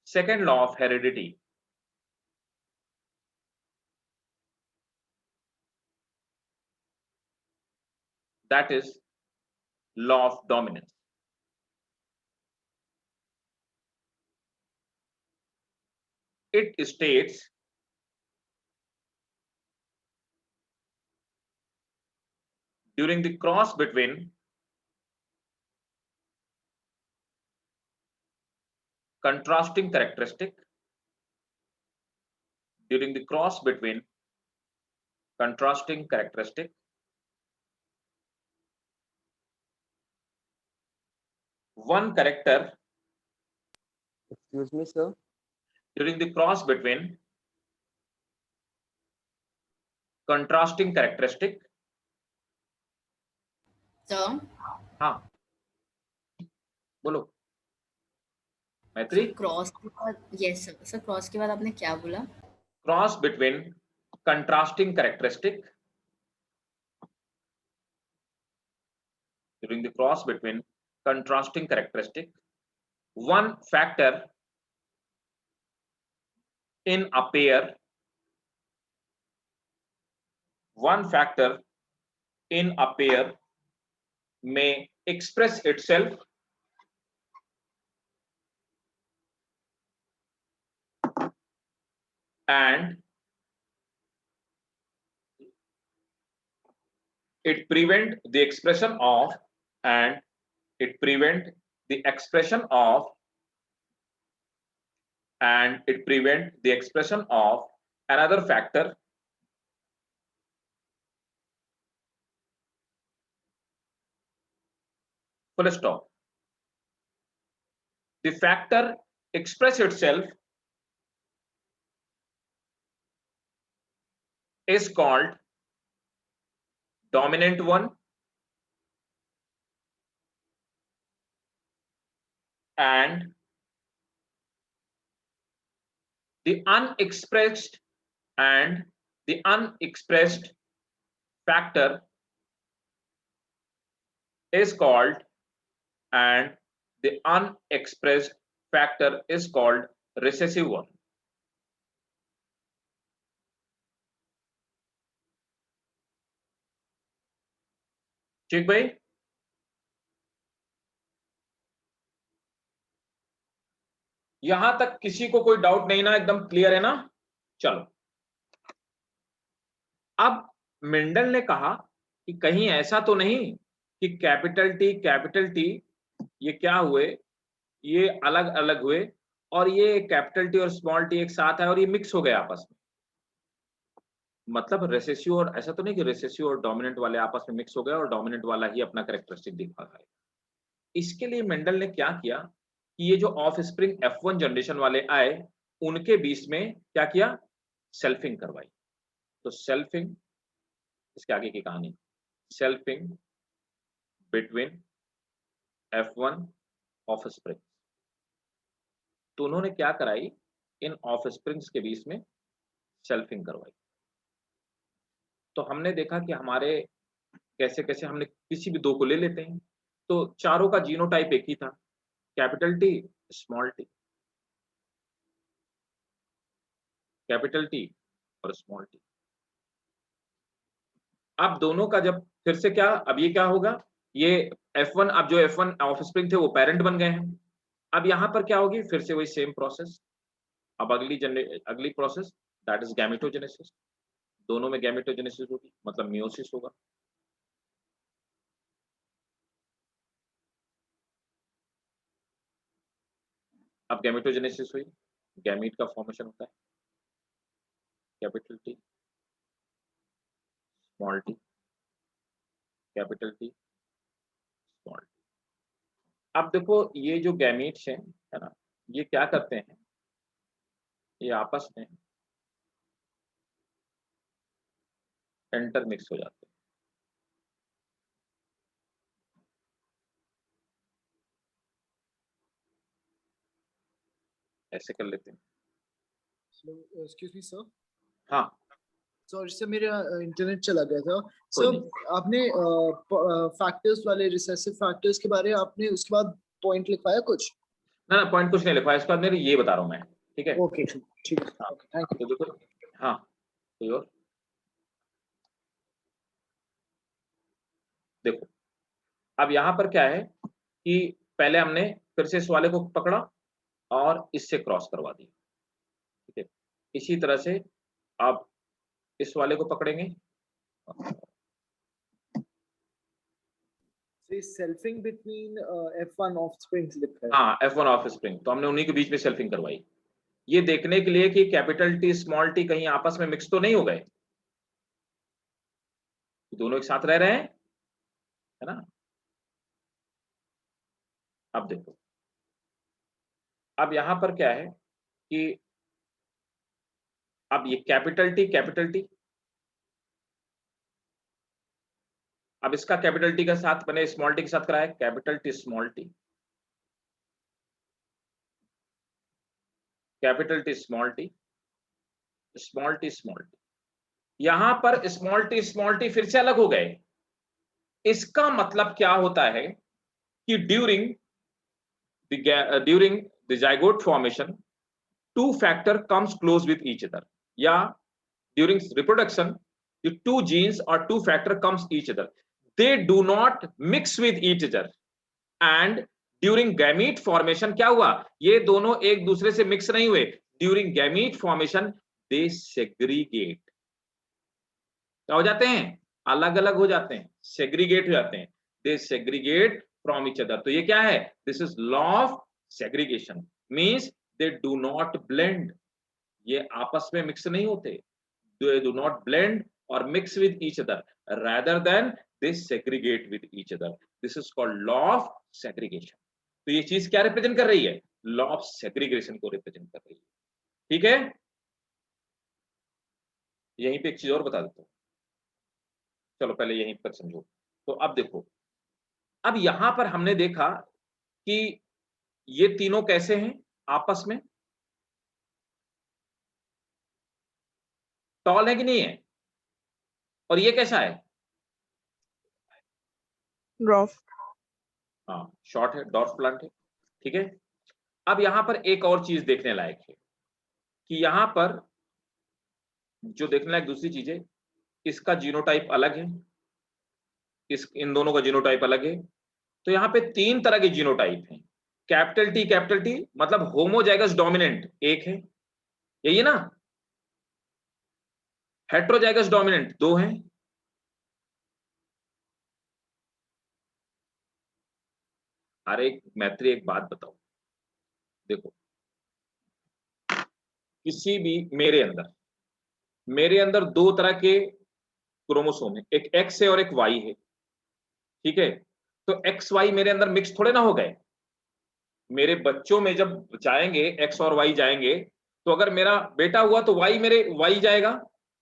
second law of heredity, that is law of dominance. It states during the cross between contrasting characteristic, one character Excuse me, sir. during the cross between contrasting characteristic. Sir हाँ बोलो मैत्री। Cross के बाद, yes sir cross के बाद आपने क्या बोला? Cross between contrasting characteristic, during the cross between contrasting characteristic, one factor in a pair may express itself and it prevent the expression of another factor full stop. The factor express itself is called dominant one, and the unexpressed factor is called recessive one. ठीक भाई, यहां तक किसी को कोई doubt नहीं ना? एकदम क्लियर है ना? चलो, अब मेंडल ने कहा कि कहीं ऐसा तो नहीं कि कैपिटल टी ये क्या हुए, ये अलग अलग हुए, और ये कैपिटल टी और स्मॉल टी एक साथ है और ये मिक्स हो गए आपस में। मतलब रेसेसिव, और ऐसा तो नहीं कि रेसेसिव और डोमिनेंट वाले आपस में मिक्स हो गए और डोमिनेंट वाला ही अपना कैरेक्टरिस्टिक दिखा रहा है। इसके लिए मेंडल ने क्या किया कि ये जो ऑफ स्प्रिंग F1 जनरेशन वाले आए, उनके बीच में क्या किया? सेल्फिंग करवाई। तो सेल्फिंग, इसके आगे की कहानी, selfing between F1 of spring. तो उन्होंने क्या कराई? इन ऑफ स्प्रिंग्स के बीच में सेल्फिंग करवाई। तो हमने देखा कि हमारे कैसे कैसे हमने किसी भी दो को ले लेते हैं, तो चारों का जीनोटाइप एक ही था, capital T small T, capital T और स्मॉल टी। अब दोनों का जब फिर से क्या, अब ये क्या होगा, ये F1, अब जो F1 ऑफस्प्रिंग थे वो पेरेंट बन गए हैं। अब यहां पर क्या होगी? फिर से वही सेम प्रोसेस। अब अगली प्रोसेस, दैट इज गैमेटोजेनेसिस। दोनों में गैमेटोजेनेसिस होगी, मतलब मियोसिस होगा। अब गैमेटोजेनेसिस हुई, गैमीट का फॉर्मेशन होता है, capital T small T, capital T अब देखो ये जो गैमीट्स हैं, है ना, ये क्या करते हैं, ये आपस में इंटरमिक्स हो जाते हैं। ऐसे कर लेते हैं। एक्सक्यूज मी सर, हाँ, सॉरी सर, मेरा इंटरनेट चला गया था कोई सर। नहीं। आपने फैक्टर्स वाले रिसेसिव फैक्टर्स के बारे में आपने उसके बाद पॉइंट लिखवाया कुछ? ना पॉइंट कुछ नहीं लिखा है, इसके बाद मेरे ये बता रहा हूँ मैं, ठीक है। ओके ठीक है, हाँ, ओके, थैंक तो देखो, हाँ, कोई और देखो, अब यहाँ पर क्या है कि पहले हमने फिर से इस वाले को पकड़ा और इससे क्रॉस करवा दिया, ठीक है। इसी तरह से आप इस वाले को पकड़ेंगे, you. Selfing between F1 offsprings लिखा है। हाँ F1 ऑफ स्प्रिंग, तो हमने उन्हीं के बीच में सेल्फिंग करवाई, ये देखने के लिए कि कैपिटल टी स्मॉल टी कहीं आपस में मिक्स तो नहीं हो गए, दोनों एक साथ रह रहे हैं, है ना। अब देखो, अब यहां पर क्या है कि अब ये कैपिटल टी, अब इसका कैपिटल टी के साथ मैंने स्मॉल टी के साथ कराया, capital T small T, capital T small T, small T small T, यहां पर स्मॉल टी फिर से अलग हो गए। इसका मतलब क्या होता है कि during the zygote formation two factor comes close with each other, या during reproduction the two genes or two factor comes each other, they do not mix with each other, and during gamete formation क्या हुआ, ये दोनों एक दूसरे से mix नहीं हुए, during gamete formation they segregate, क्या हो जाते हैं, अलग अलग हो जाते हैं, सेग्रीगेट हो जाते हैं, they segregate from each other। तो ये क्या है, this is law of segregation, means they do not blend, ये आपस में मिक्स नहीं होते, they do not blend or mix with each other, rather than they segregate with each other, this is called law of segregation। तो ये चीज क्या represent कर रही है, लॉ ऑफ सेग्रीगेशन को रिप्रेजेंट कर रही है, ठीक है। यहीं पे एक चीज और बता देता हूं, चलो पहले यहीं पर समझो। तो अब देखो, अब यहां पर हमने देखा कि ये तीनों कैसे हैं आपस में, टॉल है कि नहीं है, और ये कैसा है, Dwarf. हाँ शॉर्ट है, डॉर्फ प्लांट है, ठीक है। अब यहां पर एक और चीज देखने लायक है कि यहां पर जो देखने लायक दूसरी चीज है, इसका जीनोटाइप अलग है, इन दोनों का जीनोटाइप अलग है। तो यहाँ पे तीन तरह के जीनोटाइप हैं, कैपिटल टी मतलब होमोजाइगस डोमिनेंट एक है, यही है ना, हेट्रोजाइगस डोमिनेंट दो हैं, अरे मैत्री एक बात बताओ, देखो किसी भी मेरे अंदर दो तरह के क्रोमोसोम है, एक एक्स है और एक वाई है, ठीक है। तो एक्स वाई मेरे अंदर मिक्स थोड़े ना हो गए, मेरे बच्चों में जब जाएंगे एक्स और वाई जाएंगे, तो अगर मेरा बेटा हुआ तो वाई मेरे वाई जाएगा,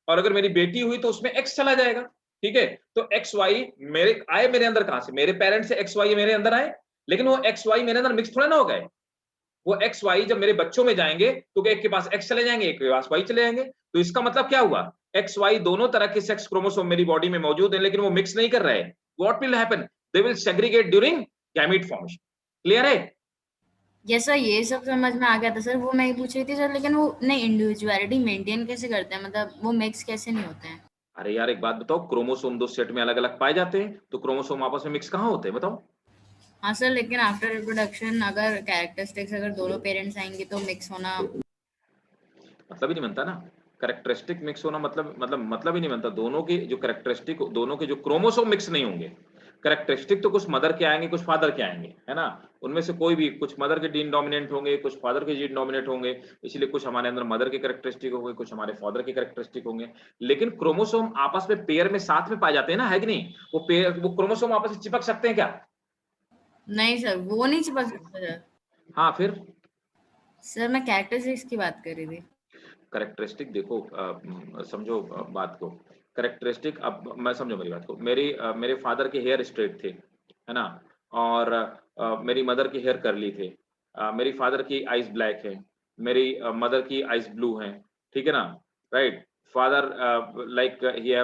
और अगर मेरी बेटी हुई तो उसमें एक्स चला जाएगा, ठीक है। तो एक्स वाई मेरे आए मेरे अंदर कहां से, मेरे पेरेंट्स से एक्स वाई मेरे अंदर आए, लेकिन वो एक्स वाई मेरे अंदर मिक्स थोड़े ना हो गए, वो एक्स वाई जब मेरे बच्चों में जाएंगे तो एक के पास एक्स चले जाएंगे, एक के पास वाई चले जाएंगे। तो इसका मतलब क्या हुआ, एक्स वाई दोनों तरह के सेक्स क्रोमोसोम मेरी बॉडी में मौजूद है, लेकिन वो मिक्स नहीं कर रहे हैं। What will happen, they will segregate during gamete formation, clear है। यस सर, ये सब समझ में आ गया था सर। वो मैं ही पूछ रही थी सर, लेकिन वो नहीं, इंडिविजुअलिटी मेंटेन कैसे करते हैं, मतलब वो मिक्स कैसे नहीं होते हैं? अरे यार एक बात बताओ, क्रोमोसोम दो सेट में अलग अलग पाए जाते हैं, तो क्रोमोसोम आपस में मिक्स कहाँ होते हैं बताओ। हाँ सर, लेकिन आफ्टर रिप्रोडक्शन अगर कैरेक्टरिस्टिक्स अगर दोनों पेरेंट्स आएंगे तो मिक्स होना मतलब ही नहीं बनता ना, कैरेक्टरिस्टिक मिक्स होना मतलब ही नहीं बनता, दोनों की जो कैरेक्टरिस्टिक, दोनों के जो क्रोमोसोम मिक्स नहीं होंगे, कैरेक्टरिस्टिक तो कुछ मदर के आएंगे कुछ फादर के आएंगे, है ना, उनमें से कोई भी, कुछ मदर के जीन डोमिनेंट होंगे कुछ फादर के जीन डोमिनेंट होंगे, इसलिए कुछ हमारे अंदर मदर के कैरेक्टरिस्टिक होंगे कुछ हमारे फादर के कैरेक्टरिस्टिक होंगे, लेकिन क्रोमोसोम आपस में पेयर में साथ में पाए जाते हैं ना, है कि नहीं, वो पेयर वो क्रोमोसोम आपस में चिपक सकते हैं क्या, नहीं सर, वो नहीं छिपा सकता सर। हाँ फिर सर मैं कैरेक्टरिस्टिक्स की बात कर रही थी। करेक्टरिस्टिक देखो, समझो बात को। करेक्टरिस्टिक, अब मैं समझो मेरी बात को। मेरे फादर के हेयर स्ट्रेट थे, है ना, और मेरी मदर की हेयर कर्ली थे। मेरी फादर की आईज ब्लैक है, मेरी मदर की आईज ब्लू हैं, ठीक है ना, right. Father like he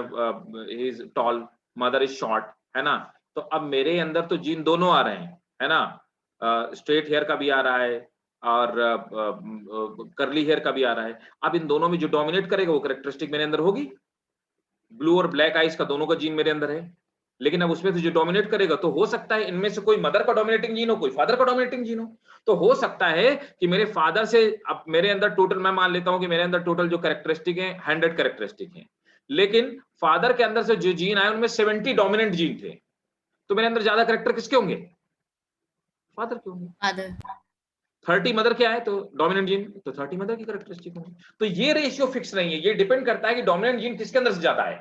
is tall, mother is short, है ना। तो अब मेरे अंदर तो जीन दोनों आ रहे हैं, है ना, स्ट्रेट हेयर का भी आ रहा है और कर्ली हेयर का भी आ रहा है। अब इन दोनों में जो डोमिनेट करेगा वो कैरेक्टरिस्टिक मेरे अंदर होगी। ब्लू और ब्लैक आइज का दोनों का जीन मेरे अंदर है, लेकिन अब उसमें से जो डोमिनेट करेगा, तो हो सकता है इनमें से कोई मदर का डोमिनेटिंग जीन हो, कोई फादर का डोमिनेटिंग जीन हो। तो हो सकता है कि मेरे फादर से, अब मेरे अंदर टोटल, मैं मान लेता हूं कि मेरे अंदर टोटल जो कैरेक्टरिस्टिक है 100 कैरेक्टरिस्टिक है, लेकिन फादर के अंदर से जो जीन आए उनमें 70 डोमिनेंट जीन थे। तो मेरे अंदर ज्यादा कैरेक्टर किसके होंगे? फादर के होंगे। फादर। 30 मदर के आए तो डोमिनेंट जीन, तो 30 मदर की कैरेक्टरिस्टिक होंगी। तो ये रेशियो फिक्स नहीं है, ये डिपेंड करता है कि डोमिनेंट जीन किसके अंदर से ज्यादा है।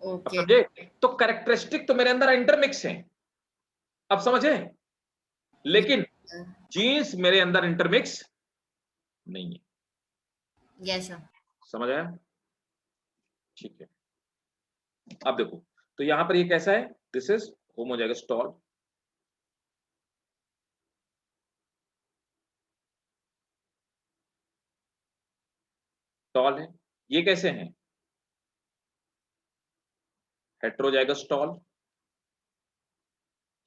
अब ओके। समझे? तो कैरेक्टरिस्टिक तो मेरे अंदर इंटरमिक्स हैं, अब समझे, लेकिन जीन्स मेरे अंदर इंटरमिक्स नहीं है। Yes sir. समझ आया? ठीक है। अब देखो, तो यहां पर ये कैसा है, this is homozygous tall, tall है। ये कैसे हैं? हेट्रोजाइगस टॉल,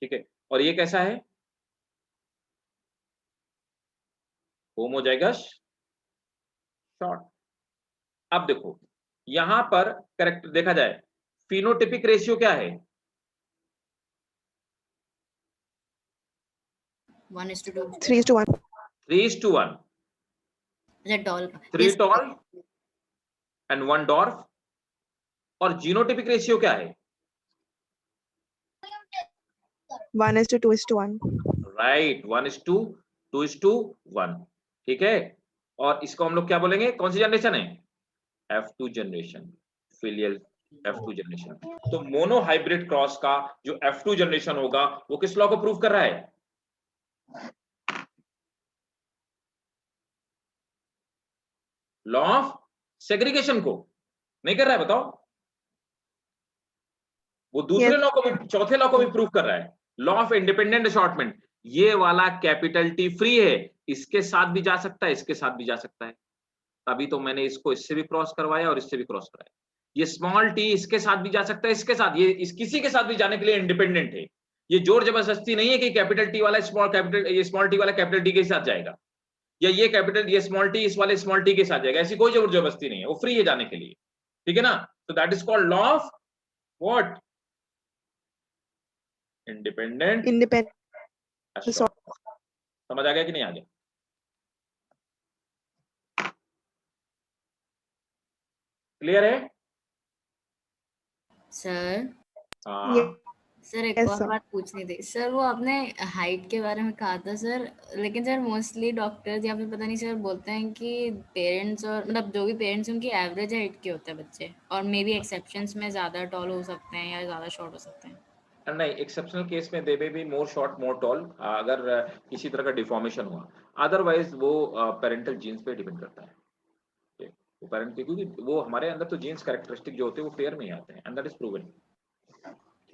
ठीक है। और ये कैसा है? Homozygous short. अब देखो, यहां पर करेक्ट देखा जाए, फिनोटिपिक रेशियो क्या है? 1:2। 3:1. 3:1। अच्छा टॉल का। 3 टॉल एंड 1 डॉर्फ। और जीनोटिपिक रेशियो क्या है? 1:2:1. राइट, 1:2:1, ठीक है। और इसको हम लोग क्या बोलेंगे, कौन सी जनरेशन है? F2 generation, filial F2 generation. तो मोनो हाइब्रिड क्रॉस का जो F2 जनरेशन होगा वो किस लॉ को प्रूव कर रहा है? लॉ ऑफ सेग्रीगेशन को नहीं कर रहा है, बताओ। वो दूसरे Yes. लॉ को भी, चौथे लॉ को भी प्रूव कर रहा है, लॉ ऑफ इंडिपेंडेंट असॉर्टमेंट। ये वाला कैपिटल टी फ्री है, इसके साथ भी जा सकता है, इसके साथ भी जा सकता है। तभी तो मैंने इसको इससे भी क्रॉस करवाया और इससे भी क्रॉस कराया। ये स्मॉल टी इसके साथ भी जा सकता है, इसके साथ, ये किसी के साथ भी जाने के लिए इंडिपेंडेंट है। ये जोर जबरदस्ती नहीं है कि कैपिटल टी वाला ये स्मॉल टी वाला कैपिटल टी के साथ जाएगा, या ये स्मॉल टी इस वाले स्मॉल टी के साथ जाएगा। ऐसी कोई जोर जबरदस्ती नहीं है, वो फ्री है जाने के लिए, ठीक है ना। तो that is called law of what? Independent Independent. Assortment. समझ आ गया कि नहीं आ गया? क्लियर है? सर। हाँ। Yes, सर एक yes, और sir. बात पूछनी थी सर, वो आपने हाइट के बारे में कहा था सर, लेकिन सर मोस्टली डॉक्टर्स या फिर पता नहीं सर बोलते हैं कि पेरेंट्स और मतलब जो भी पेरेंट्स उनकी एवरेज हाइट के होते हैं बच्चे, और मे बी एक्सेप्शंस में ज़्यादा टॉल हो सकते हैं या ज़्यादा शॉर्ट हो सकते हैं। नहीं, एक्सेप्शनल केस में they may be more short more tall, अगर किसी तरह का डिफॉर्मेशन हुआ। अदरवाइज वो पेरेंटल जीन्स पे डिपेंड करता है। वो पेरेंट, क्योंकि वो हमारे अंदर तो जीन्स कैरेक्टरिस्टिक जो होते हैं वो पेयर में ही आते हैं, एंड दैट इज प्रूवन।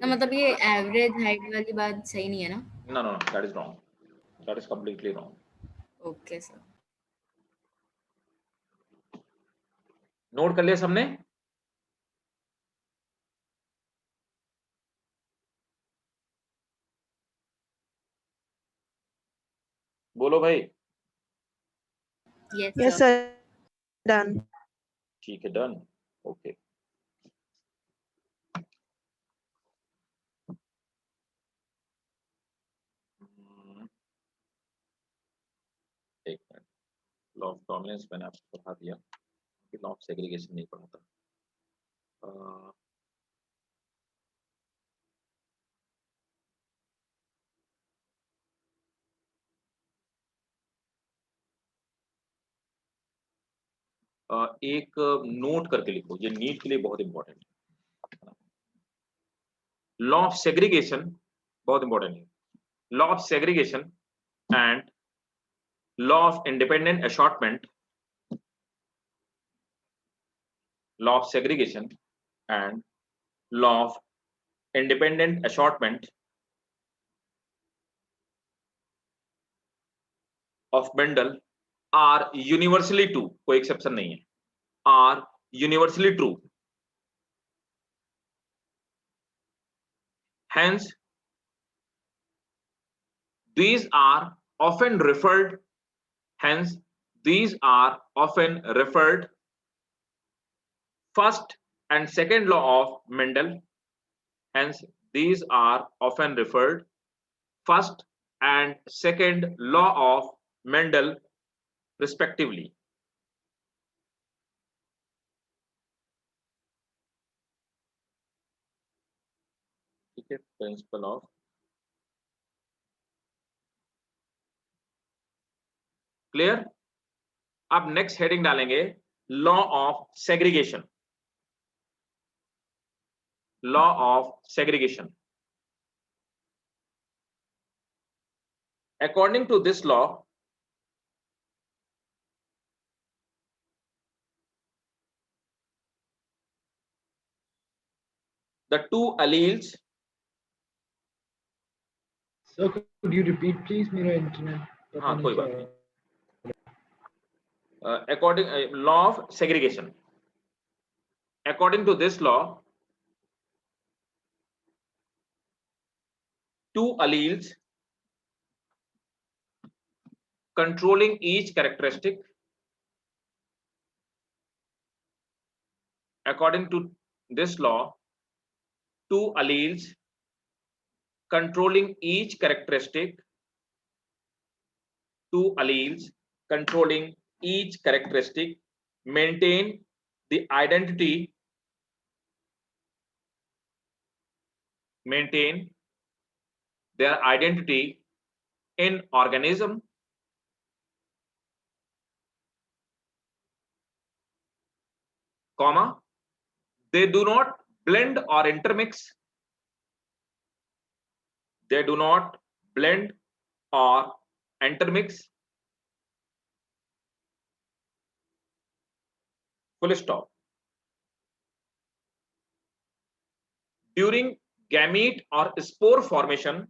तो मतलब ये एवरेज हाइट वाली बात सही नहीं है ना? No no no, that is wrong, that is completely wrong. Okay sir. Note कर लिया सबने? बोलो भाई। Yes Yes, sir. sir. Done. ठीक है, डन, ओके। एक मिनट, लॉ ऑफ डोमिनेंस मैंने आपको पढ़ा दिया, लॉ ऑफ सेग्रीगेशन नहीं पढ़ा था। एक नोट करके लिखो, ये नीट के लिए बहुत इंपॉर्टेंट है। लॉ ऑफ सेग्रीगेशन बहुत इंपॉर्टेंट है, law of segregation and law of independent assortment, law of segregation and law of independent assortment of Mendel are universally true, कोई exception नहीं है, are universally true. Hence, these are often referred, hence these are often referred first and second law of Mendel, hence these are often referred first and second law of Mendel respectively. ठीक है, principle of, clear. अब next heading डालेंगे law of segregation, law of segregation. According to this law, the two alleles, Sir, could you repeat please? मेरा internet पता हाँ नहीं कोई क्या बात है। नहीं, according law of segregation, according to this law, two alleles controlling each characteristic, according to this law, two alleles controlling each characteristic, two alleles controlling each characteristic maintain the identity, maintain their identity in organism, comma, they do not blend or intermix, they do not blend or intermix, full stop. During gamete or spore formation,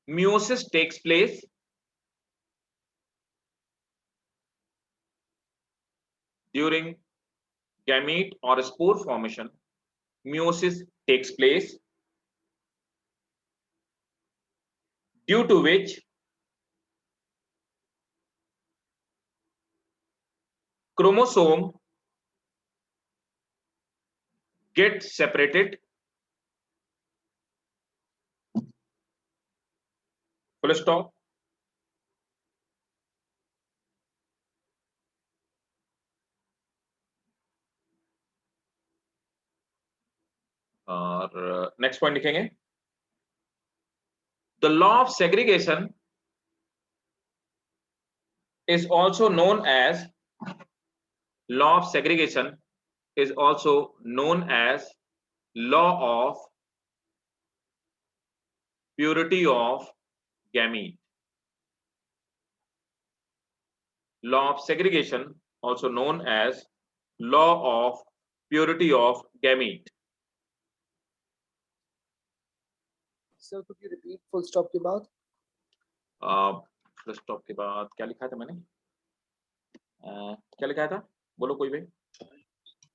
meiosis takes place. During gamete or spore formation, meiosis takes place, due to which chromosome get separated, full stop. और next point लिखेंगे, the law of segregation is also known as, law of segregation is also known as law of purity of gamete. Law of segregation also known as law of purity of gamete. Sir, could you repeat full stop के बाद? Full stop के बाद क्या लिखा था मैंने, क्या लिखा था, बोलो कोई भाई।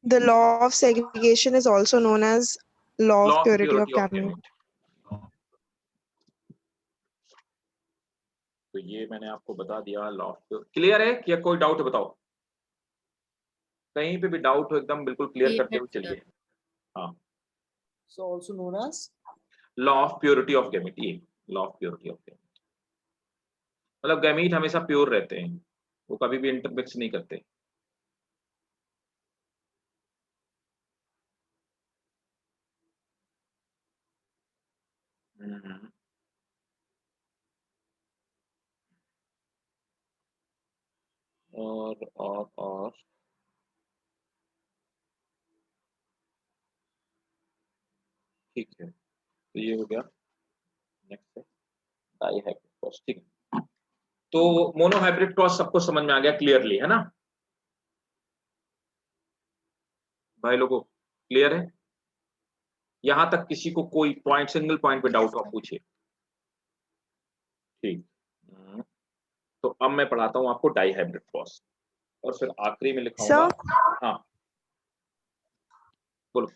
The law of segregation is also known as law of purity of gamete. तो ये मैंने आपको बता दिया लॉ ऑफ, क्लियर है क्या, कोई डाउट बताओ, कहीं पे भी डाउट हो एकदम बिल्कुल क्लियर करते हुए चलिए। हाँ, So also known as law of purity of gamete, ये law of purity of gamete, मतलब गैमीट हमेशा प्योर रहते हैं, वो कभी भी इंटरमिक्स नहीं करते। और तो ये हो गया। नेक्स्ट है डाइहाइब्रिड क्रॉस, ठीक है। तो मोनोहाइब्रिड क्रॉस सबको समझ में आ गया क्लियरली, है ना भाई लोगों, क्लियर है? यहां तक किसी को कोई पॉइंट, सिंगल पॉइंट पे डाउट आप पूछिए। ठीक। तो अब मैं पढ़ाता हूं आपको डाइहाइब्रिड क्रॉस, और फिर आखिरी में लिखाऊंगा। हाँ बोलो।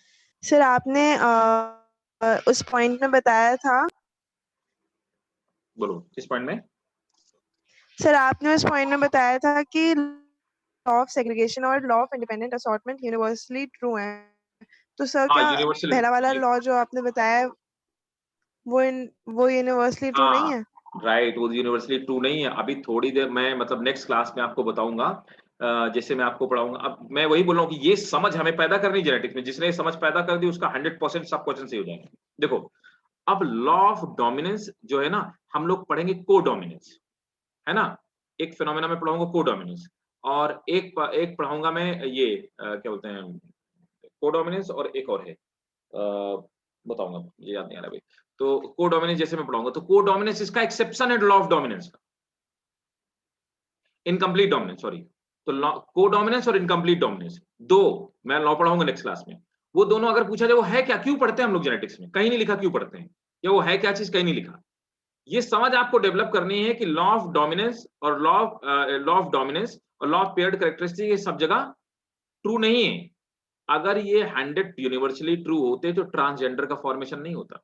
सर आपने उस पॉइंट में बताया था, बोलो किस पॉइंट में? सर आपने उस पॉइंट में बताया था कि लॉ ऑफ सेग्रीगेशन और law of independent assortment universally true है। तो सर हाँ क्या यूनिवर्सल, पहला वाला लॉ जो आपने बताया वो यूनिवर्सली ट्रू नहीं है? राइट, वो यूनिवर्सली ट्रू नहीं है। अभी थोड़ी देर मैं मतलब नेक्स्ट क्लास में आपको बताऊंगा, जैसे मैं आपको पढ़ाऊंगा। अब मैं वही बोल रहा हूँ कि ये समझ हमें पैदा करनी जेनेटिक्स में, जिसने ये समझ पैदा कर दी उसका 100% सब क्वेश्चन सही हो जाएंगे। देखो अब लॉ ऑफ डोमिनेंस जो है ना, हम लोग पढ़ेंगे को डोमिनेंस, है ना। एक फिनोमेना में पढ़ाऊंगा को डोमिनेंस, और एक पढ़ाऊंगा मैं ये क्या बोलते हैं, को डोमिनेंस, और एक और है बताऊंगा, मुझे याद नहीं आ रहा भाई। तो को डोमिनेंस जैसे मैं पढ़ाऊंगा, तो को डोमिनेंस इसका एक्सेप्शन है लॉ ऑफ डोमिनेंस का, इनकम्प्लीट डोमिनेंस, सॉरी। तो को डोमिनेंस और इनकम्प्लीट डोमिनेंस दो मैं लॉ पढ़ाऊंगा नेक्स्ट क्लास में। वो दोनों अगर पूछा जाए वो है क्या, क्यों पढ़ते हैं हम लोग जेनेटिक्स में, कहीं नहीं लिखा क्यों पढ़ते हैं, या वो है क्या चीज, कहीं नहीं लिखा। ये समझ आपको डेवलप करनी है कि लॉ ऑफ डोमिनेंस और लॉ ऑफ डोमिनेंस और लॉ ऑफ पेयर्ड कैरेक्टरिस्टिक ये सब जगह ट्रू नहीं है। अगर ये 100 यूनिवर्सली ट्रू होते तो ट्रांसजेंडर का फॉर्मेशन नहीं होता।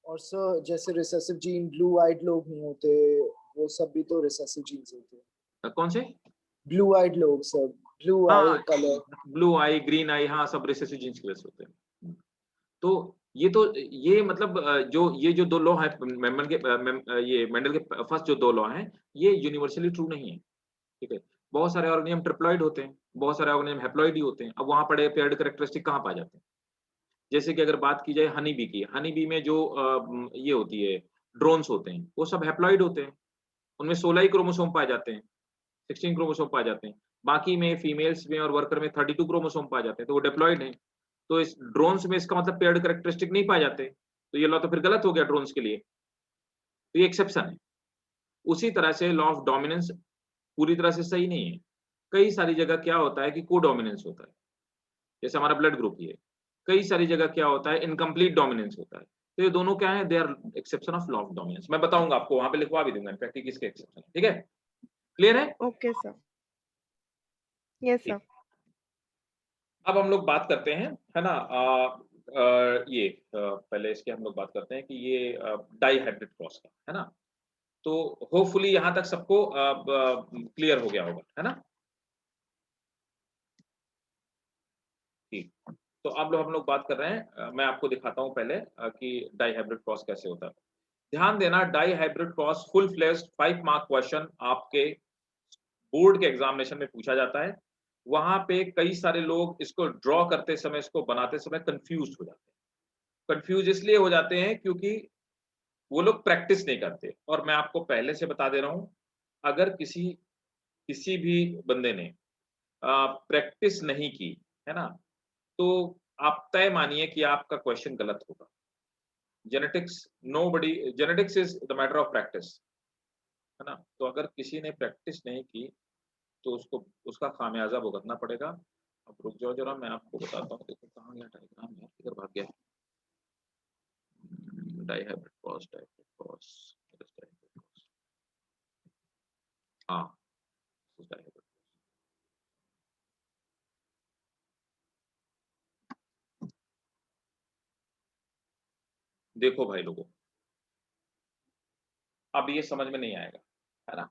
और सर जैसे रिसेसिव जीन, ब्लू आइड लोग नहीं होते, वो सब भी तो रिसेसिव जीन्स होते हैं। कौन से? ब्लू आइड लोग सर, ब्लू आई हाँ कलर, ब्लू आई, ग्रीन आई, हाँ सब रिसेसिव जीन्स के वजह से होते हैं। तो ये मतलब जो दो लॉ है ये मेंडल के फर्स्ट जो दो लॉ हैं, ये यूनिवर्सली ट्रू नहीं है, ठीक है। बहुत सारे ऑर्गेनिज्म ट्रिप्लॉइड होते हैं, बहुत सारे ऑर्गेनिज्म हैप्लॉइड ही होते हैं। अब वहां पड़े पेयर्ड कैरेक्टरिस्टिक कहाँ पाए जाते हैं? जैसे कि अगर बात की जाए हनी बी की, हनी बी में जो ये होती है ड्रोन्स होते हैं, वो सब हैप्लॉइड होते हैं, उनमें 16 ही क्रोमोसोम पाए जाते हैं, 16 क्रोमोसोम पाए जाते हैं। बाकी में फीमेल्स में और वर्कर में 32 क्रोमोसोम पाए जाते हैं, तो वो डिप्लॉइड हैं। तो इस ड्रोन्स में इसका मतलब पेयर्ड कैरेक्टरिस्टिक नहीं पाए जाते, तो ये लॉ तो फिर गलत हो गया ड्रोन्स के लिए, तो ये एक्सेप्शन है। उसी तरह से लॉ ऑफ डोमिनेंस पूरी तरह से सही नहीं है। कई सारी जगह क्या होता है कि को डोमिनेंस होता है, जैसे हमारा ब्लड ग्रुप ही है। कई सारी जगह क्या होता है, इनकम्प्लीट डोमिनेंस होता है। तो ये दोनों क्या है, they are exception of law of dominance. मैं बताऊंगा आपको, वहां पे लिखवा भी दूंगा इनफैक्ट किसके एक्सेप्शन, ठीक है, क्लियर है? Okay sir, yes sir. अब हम लोग बात करते हैं, है ना, ये पहले इसके हम लोग बात करते हैं कि ये डाई हाइब्रिड क्रॉस का, है ना। तो होपफुली यहां तक सबको क्लियर हो गया होगा, है ना। ठीक। तो अब हम लोग बात कर रहे हैं, मैं आपको दिखाता हूं पहले कि डाई हाइब्रिड क्रॉस कैसे होता है। ध्यान देना, dihybrid cross full fleshed 5 mark question आपके बोर्ड के एग्जामिनेशन में पूछा जाता है। वहां पे कई सारे लोग इसको ड्रॉ करते समय, इसको बनाते समय कंफ्यूज हो जाते हैं। कंफ्यूज इसलिए हो जाते हैं क्योंकि वो लोग प्रैक्टिस नहीं करते। और मैं आपको पहले से बता दे रहा हूं, अगर किसी भी बंदे ने प्रैक्टिस नहीं की, है ना, तो आप तय मानिए कि आपका क्वेश्चन गलत होगा। Genetics is the matter of practice, है ना। तो अगर किसी ने प्रैक्टिस नहीं की तो उसको उसका खामियाजा भुगतना पड़ेगा। अब रुक जाओ जरा, मैं आपको बताता हूँ। देखो कहाँ गया डायग्राम, यार किधर भाग गया। डाइहाइब्रिड क्रॉस, हाँ डाइहाइब्रिड। देखो भाई लोगों, अब ये समझ में नहीं आएगा, है ना।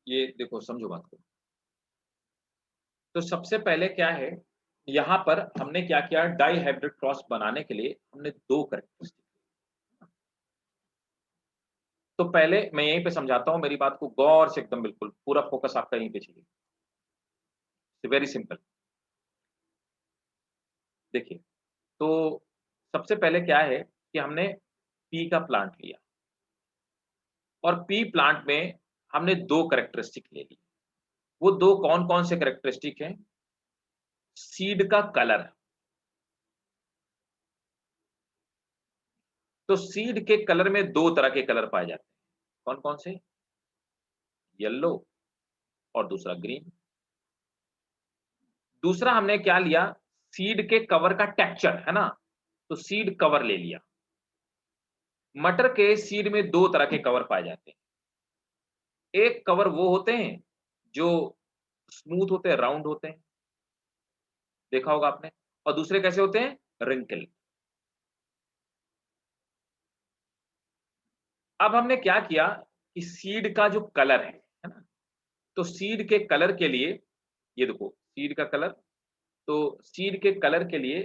ये देखो, समझो बात को। तो सबसे पहले क्या है, यहाँ पर हमने क्या किया, डाई हाइब्रिड क्रॉस बनाने के लिए हमने दो कैरेक्टरिस्टिक। तो पहले मैं यहीं पे समझाता हूं, मेरी बात को गौर से एकदम बिल्कुल पूरा फोकस आपका यहीं पे चाहिए। Very simple. देखिए, तो सबसे पहले क्या है कि हमने पी का प्लांट लिया, और पी प्लांट में हमने दो कैरेक्टरिस्टिक ले ली। वो दो कौन कौन से कैरेक्टरिस्टिक हैं? सीड का कलर, तो सीड के कलर में दो तरह के कलर पाए जाते हैं, कौन कौन से? येलो और दूसरा ग्रीन। दूसरा हमने क्या लिया, सीड के कवर का टेक्सचर, है ना, तो सीड कवर ले लिया। मटर के सीड में दो तरह के कवर पाए जाते हैं, एक कवर वो होते हैं जो स्मूथ होते हैं, राउंड होते हैं, देखा होगा आपने, और दूसरे कैसे होते हैं, रिंकल। अब हमने क्या किया कि सीड का जो कलर है ना, तो सीड के कलर के लिए, ये देखो सीड का कलर, तो सीड के कलर के लिए,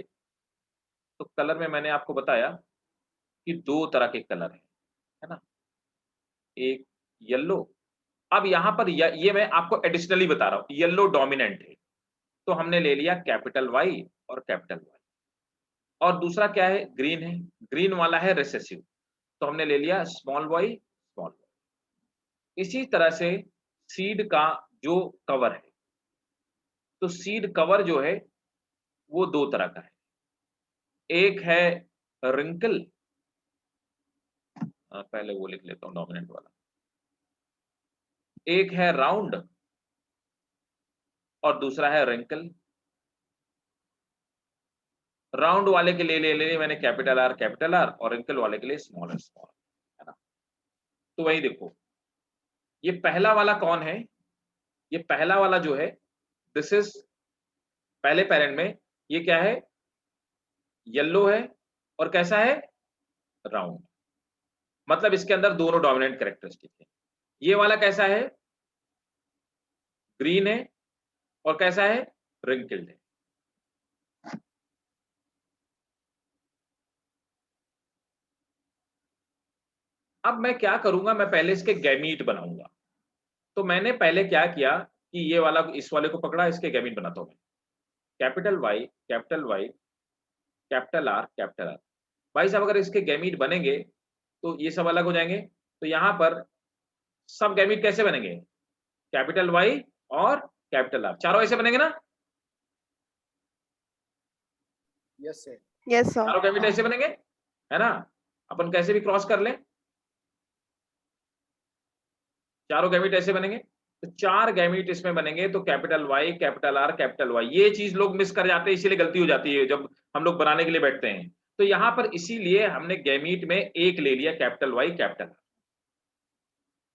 तो कलर में मैंने आपको बताया कि दो तरह के कलर है ना, एक येलो। अब यहां पर ये मैं आपको एडिशनली बता रहा हूं, येलो डोमिनेंट है, तो हमने ले लिया कैपिटल वाई और कैपिटल वाई। और दूसरा क्या है, ग्रीन है, ग्रीन वाला है रिसेसिव, तो हमने ले लिया स्मॉल वाई स्मॉल वाई। इसी तरह से सीड का जो कवर है, तो सीड कवर जो है वो दो तरह का है, एक है रिंकल, पहले वो लिख लेता हूं डोमिनेंट वाला, एक है राउंड और दूसरा है रिंकल। राउंड वाले के लिए ले लेनी मैंने कैपिटल आर, और रिंकल वाले के लिए स्मॉल आर, है ना। तो वही देखो, ये पहला वाला कौन है, ये पहला वाला जो है, दिस इज पहले पेरेंट में, ये क्या है, येलो है, और कैसा है, राउंड, मतलब इसके अंदर दोनों डोमिनेंट कैरेक्टरिस्टिक है। ये वाला कैसा है, ग्रीन है, और कैसा है, रिंकल्ड है। अब मैं क्या करूंगा, मैं पहले इसके गैमीट बनाऊंगा। तो मैंने पहले क्या किया कि ये वाला इस वाले को पकड़ा, इसके गैमीट बनाता हूं मैं, capital Y capital Y capital R capital R. भाई साहब अगर इसके गैमीट बनेंगे तो ये सब अलग हो जाएंगे, तो यहां पर सब गैमीट कैसे बनेंगे, कैपिटल वाई और कैपिटल आर, चारों ऐसे बनेंगे ना, यस सर। Yes, sir. चारों गैमीट ऐसे बनेंगे, है ना। अपन कैसे भी क्रॉस कर लें, चारों गैमीट ऐसे बनेंगे, तो चार गैमीट इसमें बनेंगे, तो capital Y capital R capital Y. ये चीज लोग मिस कर जाते हैं, इसीलिए गलती हो जाती है जब हम लोग बनाने के लिए बैठते हैं। तो यहां पर इसीलिए हमने गैमीट में एक ले लिया, कैपिटल वाई कैपिटल आर।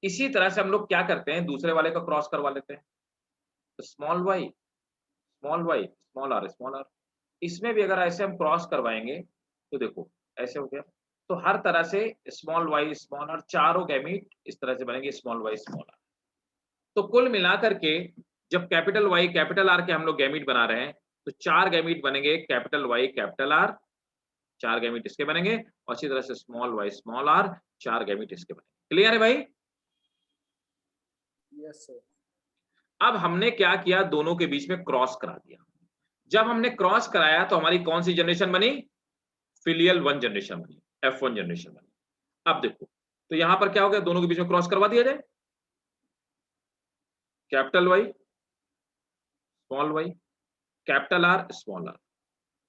इसी तरह से हम लोग क्या करते हैं, दूसरे वाले का क्रॉस करवा लेते हैं, तो small Y small R small R. इसमें भी अगर ऐसे हम क्रॉस करवाएंगे तो देखो ऐसे हो गया, तो हर तरह से स्मॉल वाई स्मॉल आर, चारों गैमीट इस तरह से बनेंगे, स्मॉल वाई स्मॉल आर। तो कुल मिलाकर के जब कैपिटल वाई कैपिटल आर के हम लोग गैमीट बना रहे हैं, तो चार गैमीट बनेंगे, कैपिटल वाई कैपिटल आर, चार गैमीट इसके बनेंगे, और इसी तरह से स्मॉल वाई स्मॉल आर, चार गैमीट इसके बनेंगे। क्लियर है भाई? Yes sir. अब हमने क्या किया, दोनों के बीच में क्रॉस करा दिया। जब हमने क्रॉस कराया तो हमारी कौन सी जनरेशन बनी, फिलियल 1 जनरेशन बनी, F1 जनरेशन बनी। अब देखो, तो यहां पर क्या हो गया, दोनों के बीच में क्रॉस करवा दिया जाए, capital Y small Y capital R small R.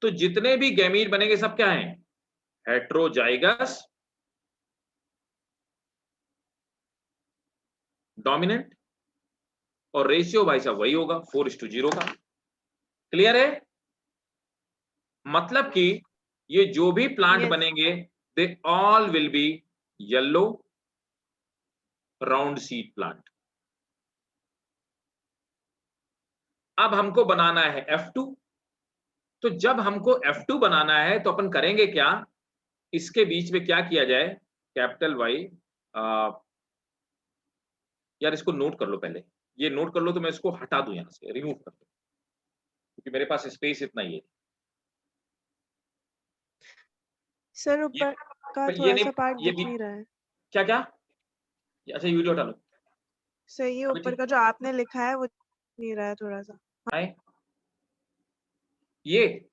तो जितने भी गैमीट बनेंगे सब क्या हैं, हेट्रोजाइगस डोमिनेंट, और रेशियो भाई साहब वही होगा 4:0 का। क्लियर है? मतलब कि ये जो भी प्लांट Yes. बनेंगे, they all will be yellow round seed plant. अब हमको बनाना है F2, तो जब हमको F2 बनाना है तो अपन करेंगे क्या, इसके बीच में क्या किया जाए, कैपिटल वाई, यार इसको नोट कर लो पहले, ये नोट कर लो, तो मैं इसको हटा दूं, यहां से रिमूव कर दूं, क्योंकि मेरे पास स्पेस इतना ही है। सर ऊपर का ये थोड़ा नहीं, सा पार्ट ये दिख भी नहीं रहा है। क्या क्या, अच्छा ये वीडियो हटा लो। सर ये अभी ऊपर ठीक का जो आपने लिखा है वो दिख नहीं रहा है थोड़ा सा। है, ये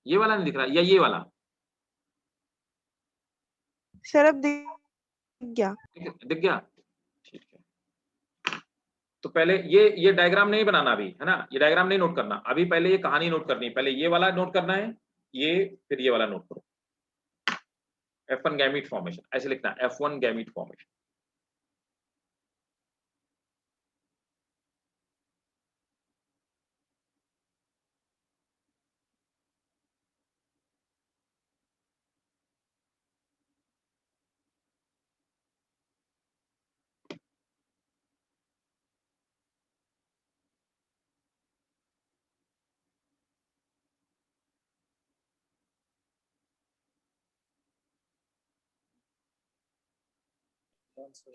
वाला नहीं दिख रहा, या ये वाला सर अब दिख गया। दिख गया, ठीक है। तो पहले ये डायग्राम नहीं बनाना अभी, है ना, ये डायग्राम नहीं नोट करना अभी, पहले ये कहानी नोट करनी है, पहले ये वाला नोट करना है, ये फिर ये वाला नोट करो, F1 गैमीट फॉर्मेशन, ऐसे लिखना है F1 gamete formation. Done, sir.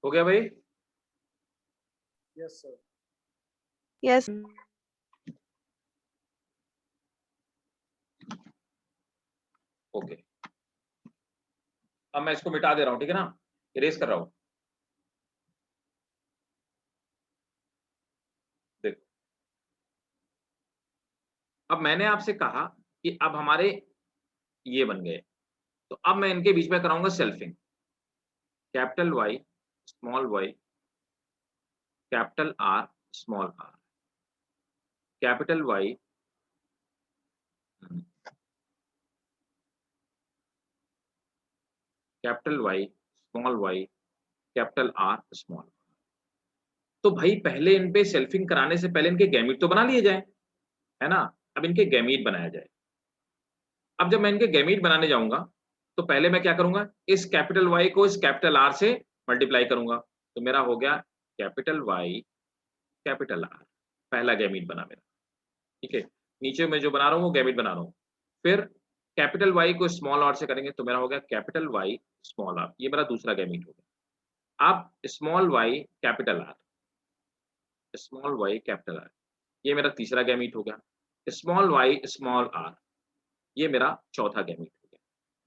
हो गया भाई? Yes, sir. Yes. ओके, अब मैं इसको मिटा दे रहा हूं, ठीक है ना, इरेज कर रहा हूं। देखो, अब मैंने आपसे कहा कि अब हमारे ये बन गए, तो अब मैं इनके बीच में कराऊंगा selfing, capital Y small Y capital R small R, capital Y capital Y small Y capital R small. तो भाई पहले इन पे सेल्फिंग कराने से पहले इनके गैमीट तो बना लिए जाए, है ना। अब इनके गैमीट बनाया जाए। अब जब मैं इनके गैमीट बनाने जाऊंगा तो पहले मैं क्या करूंगा, इस कैपिटल वाई को इस कैपिटल आर से मल्टीप्लाई करूंगा, तो मेरा हो गया कैपिटल वाई कैपिटल आर, पहला गैमीट बना मेरा, ठीक है। नीचे मैं जो बना रहा हूँ वो गैमीट बना रहा हूँ। फिर कैपिटल वाई को स्मॉल आर से करेंगे तो मेरा हो गया कैपिटल वाई स्मॉल आर, ये मेरा दूसरा गैमीट हो गया। अब small Y capital R, small Y capital R, ये मेरा तीसरा गैमीट हो गया। स्मॉल वाई स्मॉल आर, ये मेरा चौथा गैमीट हो गया।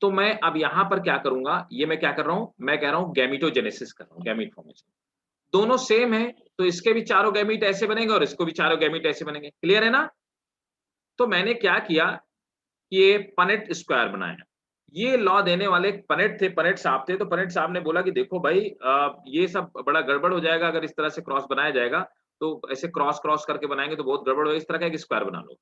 तो मैं अब यहाँ पर क्या करूंगा, ये मैं क्या कर रहा हूँ, मैं कह रहा हूँ गैमीटोजेनेसिस कर रहा हूँ, गैमीट फॉर्मेशन। दोनों सेम है तो इसके भी चारों गैमीट ऐसे बनेंगे और इसको भी चारों गैमीट ऐसे बनेंगे, क्लियर है ना। तो मैंने क्या किया, ये पनेट स्क्वायर बनाया। ये लॉ देने वाले पनेट थे, पनेट साहब थे। तो पनेट साहब ने बोला कि देखो भाई ये सब बड़ा गड़बड़ हो जाएगा अगर इस तरह से क्रॉस बनाया जाएगा, तो ऐसे क्रॉस क्रॉस करके बनाएंगे तो बहुत गड़बड़ होगा, इस तरह का एक स्क्वायर बना लो।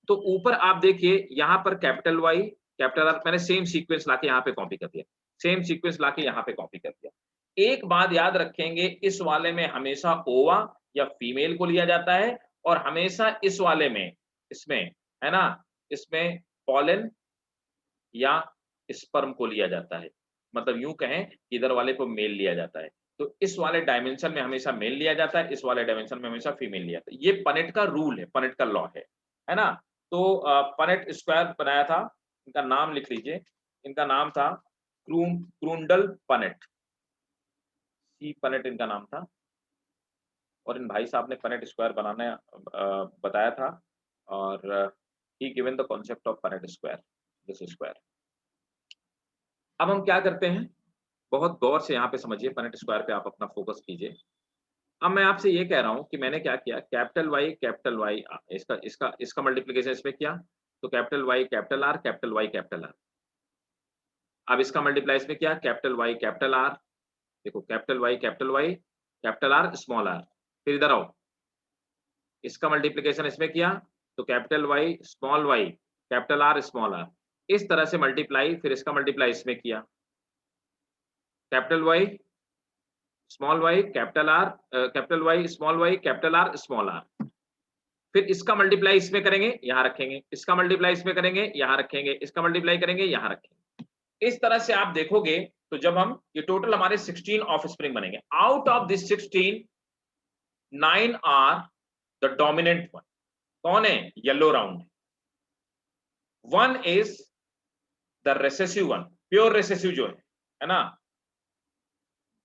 तो ऊपर आप देखिए यहाँ पर कैपिटल वाई कैपिटल आर, मैंने सेम सीक्वेंस लाके यहाँ पे कॉपी कर दिया, सेम सीक्वेंस लाके यहाँ पे कॉपी कर दिया। एक बात याद रखेंगे, इस वाले में हमेशा ओवा या फीमेल को लिया जाता है, और हमेशा इस वाले में, इसमें, है ना, इसमें पॉलन या स्पर्म को लिया जाता है। मतलब यूं कहें कि इधर वाले को मेल लिया जाता है, तो इस वाले डायमेंशन में हमेशा मेल लिया जाता है, इस वाले डायमेंशन में हमेशा फीमेल लिया जाता है। ये पनेट का रूल है, पनेट का लॉ है ना। तो पनेट स्क्वायर बनाया था, इनका नाम लिख लीजिए, इनका नाम था क्रूंडल पनेट, सी पनेट इनका नाम था। और इन भाई साहब ने पनेट स्क्वायर बनाना बताया था, और he given the concept of Punnett square, this square. अब हम क्या करते हैं, बहुत गौर से यहाँ पे समझिए, पनेट स्क्वायर पे आप अपना फोकस कीजिए। अब मैं आपसे ये कह रहा हूँ कि मैंने क्या किया, कैपिटल वाई इसका इसका इसका मल्टीप्लिकेशन इसमें किया, तो capital Y capital R capital Y capital R. अब इसका मल्टीप्लाई इसमें किया, कैपिटल वाई कैपिटल आर, देखो capital Y capital R small R. फिर इधर आओ, इसका मल्टीप्लिकेशन इसमें किया, तो capital Y capital R small R. इस तरह से मल्टीप्लाई, फिर इसका मल्टीप्लाई इसमें किया, capital Y small Y capital R, capital Y small R small R. फिर इसका मल्टीप्लाई इसमें करेंगे, यहाँ रखेंगे, इसका मल्टीप्लाई इसमें करेंगे, यहाँ रखेंगे, इसका मल्टीप्लाई करेंगे, यहाँ रखेंगे। इस तरह से आप देखोगे तो जब हम ये टोटल हमारे 16 ऑफस्प्रिंग बनेंगे। Out of this 16, 9 are the dominant one. कौन है? Yellow round. 1 is the recessive one, pure recessive जो है ना।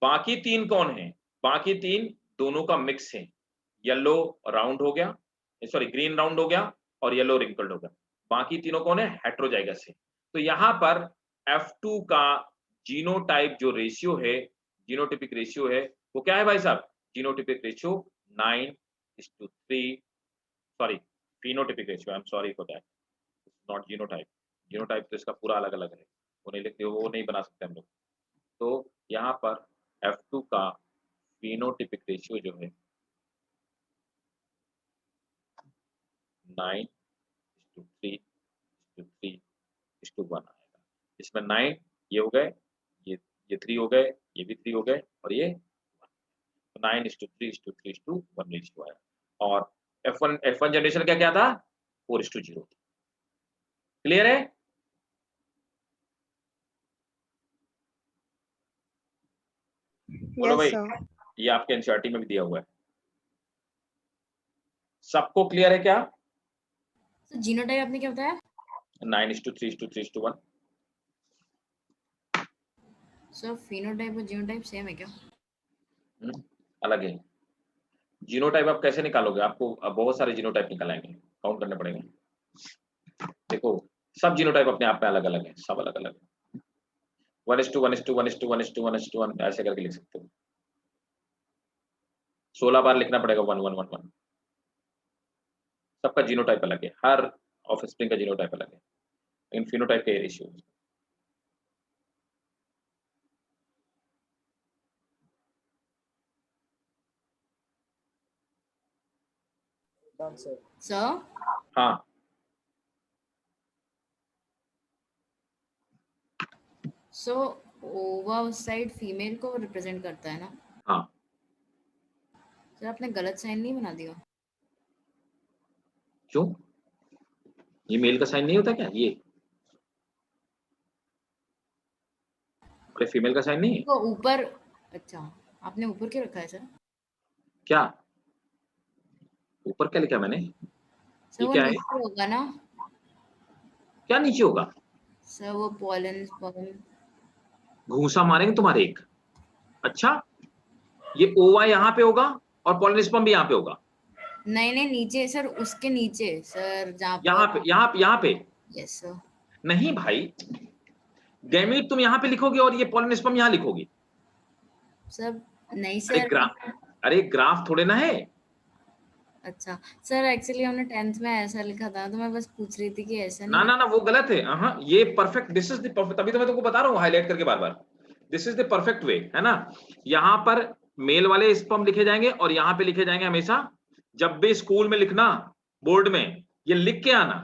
बाकी 3 कौन है? बाकी 3 दोनों का मिक्स है। येलो राउंड हो गया, सॉरी ग्रीन राउंड हो गया और येलो रिंकल्ड हो गया। बाकी तीनों कौन है? हेट्रोजाइगस है। तो यहां पर F2 का जीनोटाइप जो रेशियो है, जीनोटिपिक रेशियो है, वो क्या है भाई साहब? Genotypic ratio 9:3, sorry phenotypic ratio, I am sorry for that, not genotype. Genotype तो इसका पूरा अलग अलग है, वो नहीं लिखते, वो नहीं बना सकते हम लोग। तो यहाँ पर F2 का फिनोटिपिक रेशियो जो है 9:3:1 आएगा। इसमें 9 ये हो गए, ये 3 हो गए, ये भी 3 हो गए और ये 9:3:3:1 रेशियो आया। और F1 जनरेशन का क्या था? 4:0। क्लियर है? बोलो Yes, भाई, sir. ये आपके एनसीईआरटी में भी दिया हुआ है। सबको क्लियर है क्या? तो जीनोटाइप आपने क्या बताया? 9:3:3:1। सर फिनोटाइप और जीनोटाइप सेम है क्या? अलग है। जीनोटाइप आप कैसे निकालोगे? आपको अब बहुत सारे जीनोटाइप निकल आएंगे, काउंट करने पड़ेंगे। देखो सब जीनोटाइप अपने आप में अलग अलग है, सब अलग अलग है। 1:1:1:1:1:1:1 ऐसे करके लिख सकते हो। 16 बार लिखना पड़ेगा 1:1:1:1। सबका जीनोटाइप अलग है, हर ऑफस्प्रिंग का जीनोटाइप अलग है, लेकिन फिनोटाइप का रेशियो। Done, sir. सर हाँ सो ओवा उस साइड फीमेल को रिप्रेजेंट करता है ना? हाँ। सर आपने गलत साइन नहीं बना दिया? क्यों? ये मेल का साइन नहीं होता क्या? ये अरे फीमेल का साइन नहीं है तो ऊपर, अच्छा आपने ऊपर क्यों रखा है सर? क्या? ऊपर क्या लिखा मैंने? सर ये वो क्या है? नीचे होगा ना क्या नीचे होगा? सर, वो पोलन स्पर्म। घूसा मारेंगे तुम्हारे एक। अच्छा, ये ओवा यहाँ पे होगा और पॉलिनिस्पर्म भी यहाँ पे होगा। नहीं नहीं नीचे सर, उसके नीचे सर, जहाँ यहाँ पे, पर। यहाँ पे यस सर। नहीं भाई, गैमीट तुम यहाँ पे लिखोगे और ये पॉलिनिस्पर्म यहाँ लिखोगे। सर नहीं अरे सर। अरे ग्राफ थोड़े ना है। अच्छा सर, एक्चुअली हमने 10th में ऐसा लिखा था, तो मैं बस पूछ रही थी कि ऐसा ना नहीं। ना ना वो गलत है। हाँ ये perfect, this is the perfect, तभी तो मैं तुमको बता रहा हूँ हाईलाइट करके बार बार, this is the perfect way, है ना। यहाँ पर मेल वाले स्पर्म लिखे जाएंगे और यहाँ पे लिखे जाएंगे हमेशा। जब भी स्कूल में लिखना, बोर्ड में ये लिख के आना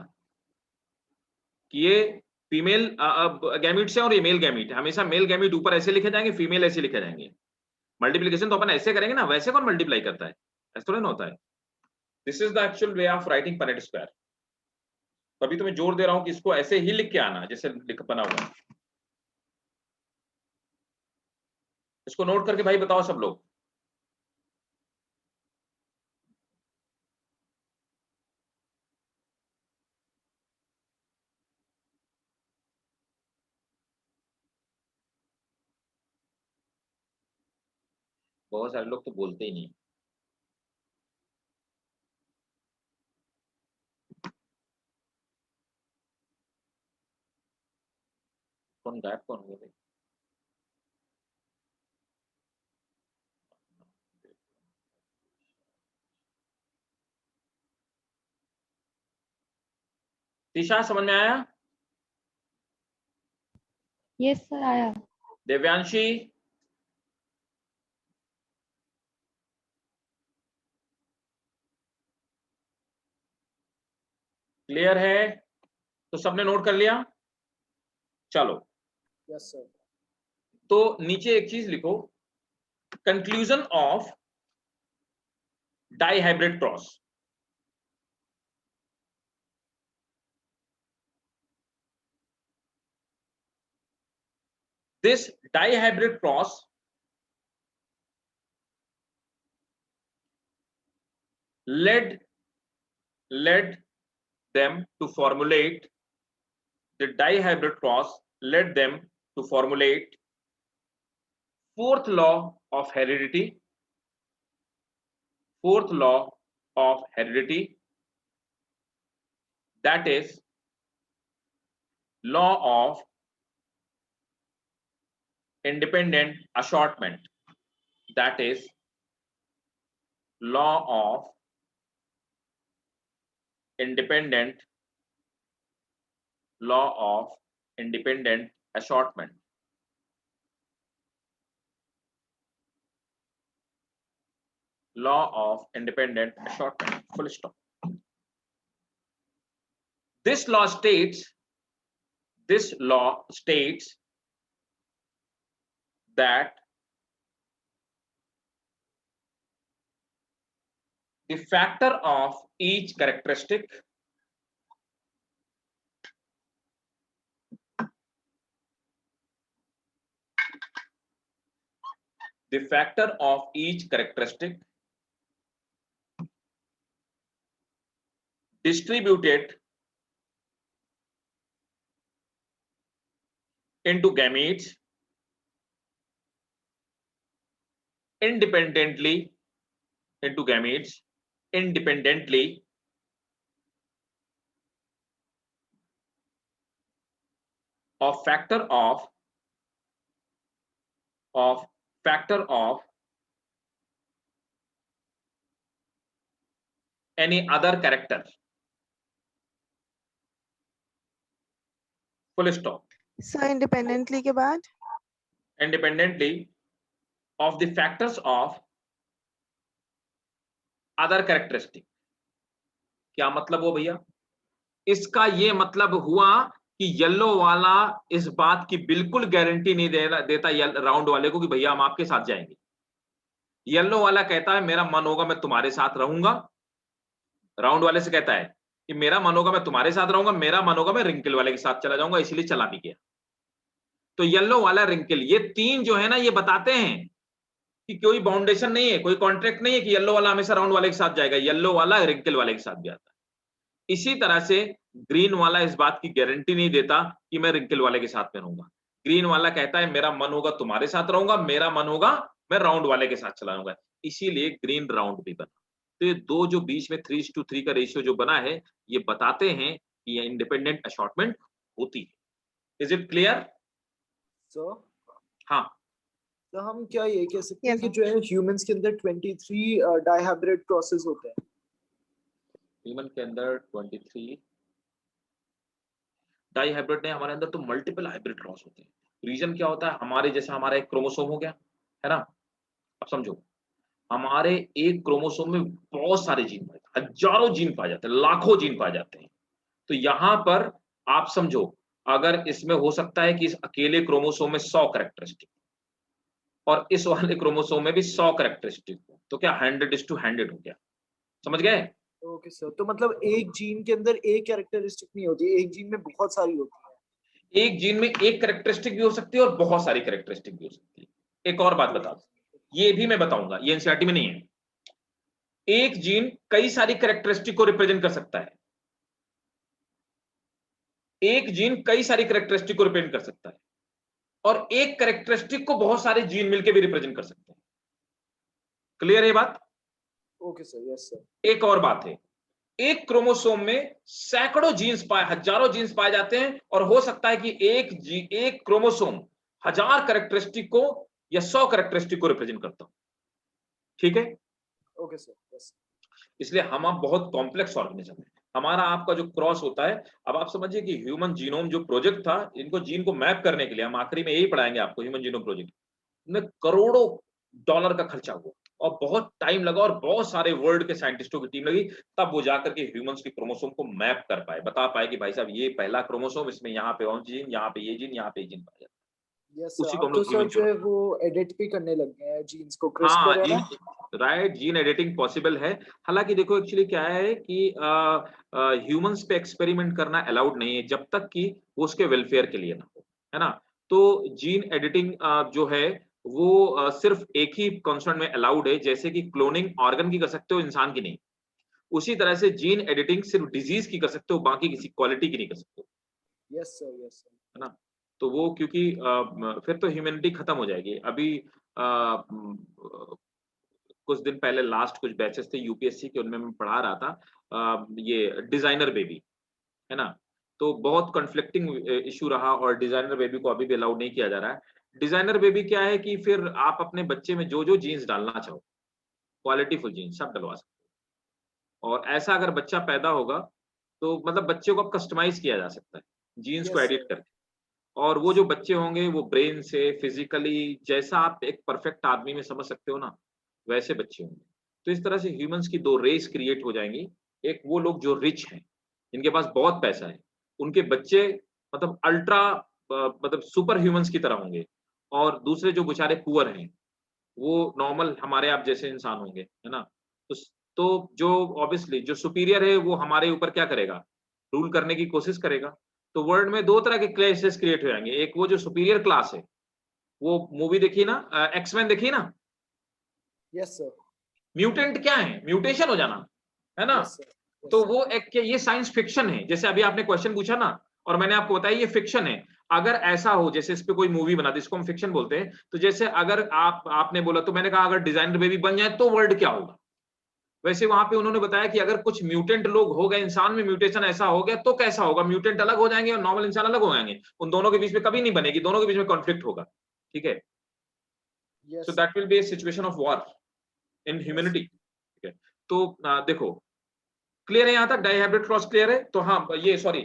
कि ये फीमेल गैमीट से और ये मेल गैमीट है। हमेशा मेल गैमीट ऊपर ऐसे लिखे जाएंगे, फीमेल ऐसे लिखे जाएंगे। मल्टीप्लीकेशन तो अपन ऐसे करेंगे ना, वैसे कौन मल्टीप्लाई करता है? ऐसा थोड़ा ना होता है। This is the actual way of writing Punnett square. तभी तो मैं जोर दे रहा हूं कि इसको ऐसे ही लिख के आना जैसे लिख बना हुआ है। इसको नोट करके भाई बताओ सब लोग। बहुत सारे लोग तो बोलते ही नहीं। कौन गायब कौन हो गए? दिशा समझ में आया? यस सर आया। देव्यांशी, क्लियर है? तो सबने नोट कर लिया? चलो Yes, sir. तो नीचे एक चीज लिखो, conclusion of dihybrid cross. This dihybrid cross led them to formulate the dihybrid cross led them to formulate fourth law of heredity. Fourth law of heredity, that is law of independent assortment. That is law of independent assortment. Law of independent assortment. Full stop. This law states that the factor of each characteristic distributed into gametes independently of factor of any other character. Full stop. Sir independently के बाद Independently of the factors of other characteristic. क्या मतलब हो भैया? इसका ये मतलब हुआ कि येलो वाला इस बात की बिल्कुल गारंटी नहीं देता राउंड वाले को कि भैया हम आपके साथ जाएंगे। येलो वाला कहता है मेरा मन होगा मैं तुम्हारे साथ रहूंगा, राउंड वाले से कहता है कि मेरा मन होगा मैं तुम्हारे साथ रहूंगा, मेरा मन होगा मैं रिंकल वाले के साथ चला जाऊंगा, इसलिए चला भी गया। तो येलो वाला रिंकल, ये तीन जो है ना, ये बताते हैं कि कोई बाउंडेशन नहीं है, कोई कॉन्ट्रैक्ट नहीं है कि येलो वाला हमेशा राउंड वाले के साथ जाएगा, येलो वाला रिंकल वाले के साथ भी आता है। इसी तरह से ग्रीन वाला इस बात की गारंटी नहीं देता कि मैं रिंकल वाले के साथ में रहूंगा। ग्रीन वाला कहता है मेरा मन होगा तुम्हारे साथ रहूंगा, मेरा मन होगा मैं राउंड वाले के साथ चला जाऊंगा, इसीलिए ग्रीन राउंड भी बना। तो ये दो जो बीच में 3:3 का रेशियो जो बना है, ये बताते हैं कि ये इंडिपेंडेंट असॉर्टमेंट होती है। Is it clear? सो हाँ, तो हम क्या ये कह सकते हैं Yes, कि sir. जो है ह्यूमंस के अंदर 23 डाइहाइब्रिड क्रॉसेस होते हैं। ह्यूमन के अंदर 23 डाई हाइब्रिड नहीं, हमारे अंदर तो मल्टीपल हाइब्रिड क्रॉस होते हैं। रीजन क्या होता है? हमारे जैसा हमारा एक क्रोमोसोम हो गया है ना, अब समझो हमारे एक क्रोमोसोम में बहुत सारे जीन पाए जाते हैं, हजारों जीन पाए जाते हैं, लाखों जीन पाए जाते हैं। तो यहाँ पर आप समझो अगर इसमें हो सकता है कि इस अकेले क्रोमोसोम में 100 कैरेक्टरिस्टिक और इस वाले क्रोमोसोम में भी 100 कैरेक्टरिस्टिक हो, तो क्या 100:100 हो गया? समझ गए? ओके सर, तो मतलब एक जीन के अंदर एक कैरेक्टरिस्टिक नहीं होती, एक जीन में बहुत सारी होती है। एक जीन में एक कैरेक्टरिस्टिक भी हो सकती है और बहुत सारी कैरेक्टरिस्टिक भी हो सकती है। एक और बात बता दूं, ये भी मैं बताऊंगा, ये एनसीईआरटी में नहीं है। एक जीन कई सारी कैरेक्टरिस्टिक को रिप्रेजेंट कर सकता है, एक जीन कई सारी कैरेक्टरिस्टिक को रिप्रेजेंट कर सकता है, और एक कैरेक्टरिस्टिक को बहुत सारे जीन मिलकर भी रिप्रेजेंट कर सकते हैं। क्लियर है बात? Okay sir, yes sir. एक और बात है, एक क्रोमोसोम में सैकड़ों जीन्स पाए, हजारों जीन्स पाए जाते हैं, और हो सकता है कि एक क्रोमोसोम 1000 कैरेक्टरिस्टिक को या 100 कैरेक्टरिस्टिक को रिप्रेजेंट करता हूं। ठीक है? Okay sir, yes. इसलिए हम आप बहुत कॉम्प्लेक्स ऑर्गेनिज्म है। हमारा आपका जो क्रॉस होता है, अब आप समझिए कि ह्यूमन जीनोम जो प्रोजेक्ट था, इनको जीन को मैप करने के लिए हम आखिरी में यही पढ़ाएंगे आपको, ह्यूमन जीनोम प्रोजेक्ट में करोड़ों डॉलर का खर्चा हुआ और बहुत टाइम लगा और बहुत सारे वर्ल्ड के साइंटिस्टों की टीम लगी, तब वो जाकर के ह्यूमंस की क्रोमोसोम को मैप कर पाए, बता पाए कि भाई साहब ये पहला क्रोमोसोम, इसमें यहाँ पे ऑन जीन, यहाँ पे ये जीन, यहाँ पे ये जीन पाया जाता है। यस उसी सर, को अब हम तो लोग सर ह्यूमन जो है जीनोम, वो एडिट भी करने लग गए हैं जीन्स को, हाँ, क्रिस्पर है ना। राइट, जीन एडिटिंग पॉसिबल है। हालांकि देखो एक्चुअली क्या है कि ह्यूमंस पे एक्सपेरिमेंट करना अलाउड नहीं है जब तक कि वो उसके वेलफेयर के लिए ना हो, है ना। तो जीन एडिटिंग जो है वो सिर्फ एक ही कंसर्न में अलाउड है, जैसे कि क्लोनिंग ऑर्गन की कर सकते हो, इंसान की नहीं। उसी तरह से जीन एडिटिंग सिर्फ डिजीज की कर सकते हो, बाकी किसी क्वालिटी की नहीं कर सकते हो, यस सर, यस सर। है ना? तो वो क्योंकि फिर तो ह्यूमैनिटी खत्म हो जाएगी। अभी कुछ दिन पहले लास्ट कुछ बैचेस थे यूपीएससी के, उनमें मैं पढ़ा रहा था ये डिजाइनर बेबी, है ना? तो बहुत कॉन्फ्लिक्टिंग इश्यू रहा और डिजाइनर बेबी को अभी भी अलाउड नहीं किया जा रहा है। डिजाइनर बेबी क्या है कि फिर आप अपने बच्चे में जो जीन्स डालना चाहो, क्वालिटीफुल जीन्स सब डलवा सकते हो। और ऐसा अगर बच्चा पैदा होगा तो मतलब बच्चे को अब कस्टमाइज किया जा सकता है जीन्स को यस एडिट सर। करके। और वो जो बच्चे होंगे वो ब्रेन से, फिजिकली जैसा आप एक परफेक्ट आदमी में समझ सकते हो ना, वैसे बच्चे होंगे। तो इस तरह से ह्यूमंस की 2 रेस क्रिएट हो जाएंगी। एक वो लोग जो रिच हैं, जिनके पास बहुत पैसा है, उनके बच्चे मतलब अल्ट्रा मतलब सुपर ह्यूमंस की तरह होंगे, और दूसरे जो बेचारे पुअर हैं, वो नॉर्मल हमारे आप जैसे इंसान होंगे, है ना? तो जो ऑब्वियसली जो सुपीरियर है वो हमारे ऊपर क्या करेगा? रूल करने की कोशिश करेगा। तो वर्ल्ड में 2 तरह के क्लासेस क्रिएट हो जाएंगे। एक वो जो सुपीरियर क्लास है, वो मूवी देखी ना, एक्स-मैन देखी ना? Yes sir. म्यूटेंट क्या है? म्यूटेशन हो जाना, है ना? Yes sir. तो वो एक ये साइंस फिक्शन है। जैसे अभी आपने क्वेश्चन पूछा ना, और मैंने आपको बताया ये फिक्शन है। अगर ऐसा हो, जैसे इस पे कोई मूवी बना दी, इसको हम फिक्शन बोलते हैं। तो जैसे अगर आपने बोला, तो मैंने कहा अगर डिजाइनर बेबी बन जाए तो वर्ल्ड क्या होगा? वैसे वहां पे उन्होंने बताया कि अगर कुछ म्यूटेंट लोग हो गए, इंसान में म्यूटेशन ऐसा हो गया तो कैसा होगा? म्यूटेंट अलग हो जाएंगे और नॉर्मल इंसान अलग हो जाएंगे। उन दोनों के बीच में कभी नहीं बनेगी, दोनों के बीच में कॉन्फ्लिक्ट होगा। ठीक है? Yes so sir. That will be A situation of war in humanity. ठीक है? तो देखो, क्लियर है यहाँ तक? डाई हाइब्रिड क्रॉस क्लियर है? तो हाँ, ये सॉरी,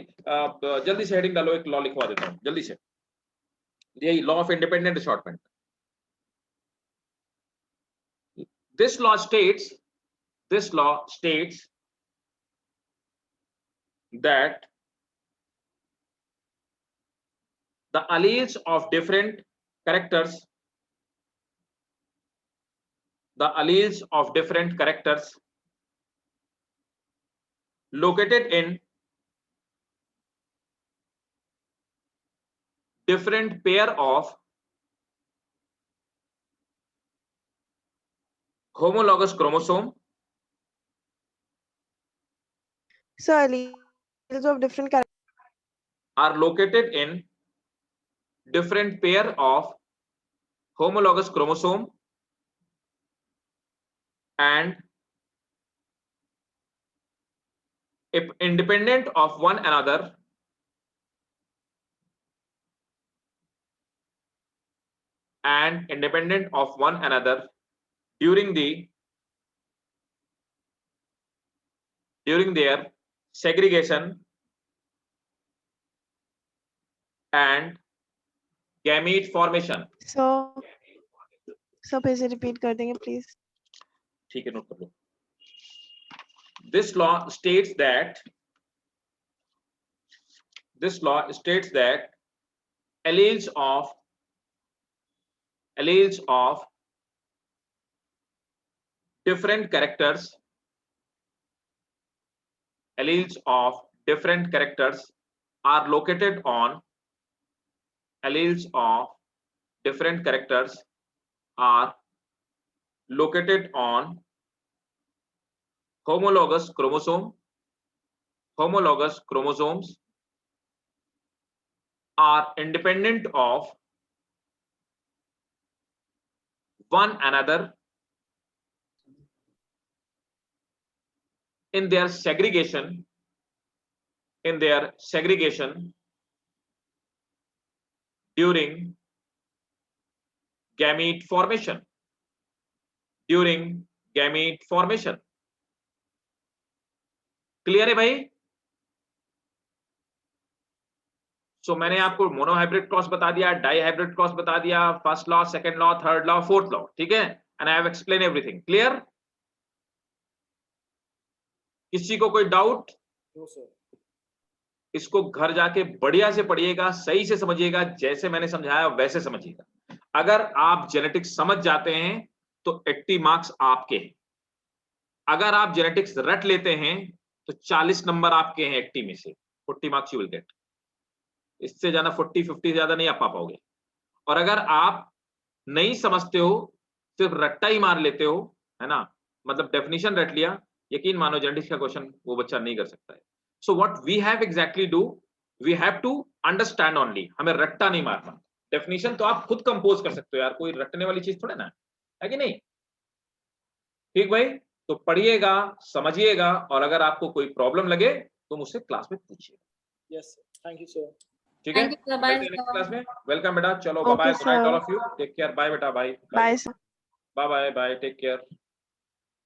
जल्दी से हेडिंग डालो, एक लॉ लिखवा देता हूँ जल्दी से। यही law of independent assortment. This law states that the alleles of different characters located in different pair of homologous chromosome So alleles of different characters. are located in different pair of homologous chromosome and if independent of one another during their segregation and gamete formation. So फिर से repeat कर देंगे please. ठीक है, note कर लो। This law states that alleles of different characters are located on homologous chromosomes are independent of one another in their segregation during gamete formation. Clear है भाई? सो मैंने आपको मोनोहाइब्रिड क्रॉस बता दिया, डाई हाइब्रिड क्रॉस बता दिया, first law, second law, third law, fourth law. ठीक है? And I have explain everything. Clear? किसी को कोई डाउट? No sir. इसको घर जाके बढ़िया से पढ़िएगा, सही से समझिएगा, जैसे मैंने समझाया वैसे समझिएगा। अगर आप जेनेटिक्स समझ जाते हैं तो 80 मार्क्स आपके हैं। अगर आप जेनेटिक्स रट लेते हैं तो 40 नंबर आपके हैं 80 में से, 40 मार्क्स यू विल गेट। इससे ज्यादा 40-50 ज्यादा नहीं आप पा पाओगे। और अगर आप नहीं समझते हो, सिर्फ रट्टा ही मार लेते हो, है ना, मतलब डेफिनेशन रट लिया, यकीन मानो जेनेटिक्स का क्वेश्चन वो बच्चा नहीं कर सकता है। So what we have exactly do, we have to understand only, हमें रट्टा नहीं मारना। डेफिनेशन तो आप खुद कंपोज कर सकते हो यार, कोई रटने वाली चीज थोड़े ना है कि नहीं। ठीक भाई, तो पढ़िएगा, समझिएगा, और अगर आपको कोई प्रॉब्लम लगे तो मुझसे क्लास में पूछिए। Yes sir, thank you sir. ठीक है, थैंक यू सर, बाय मिलते हैं नेक्स्ट सर। क्लास में। वेलकम बेटा, चलो bye Okay, bye, good night sir. All of you, take care, bye बेटा, bye Bye, sir. Bye bye bye, take care.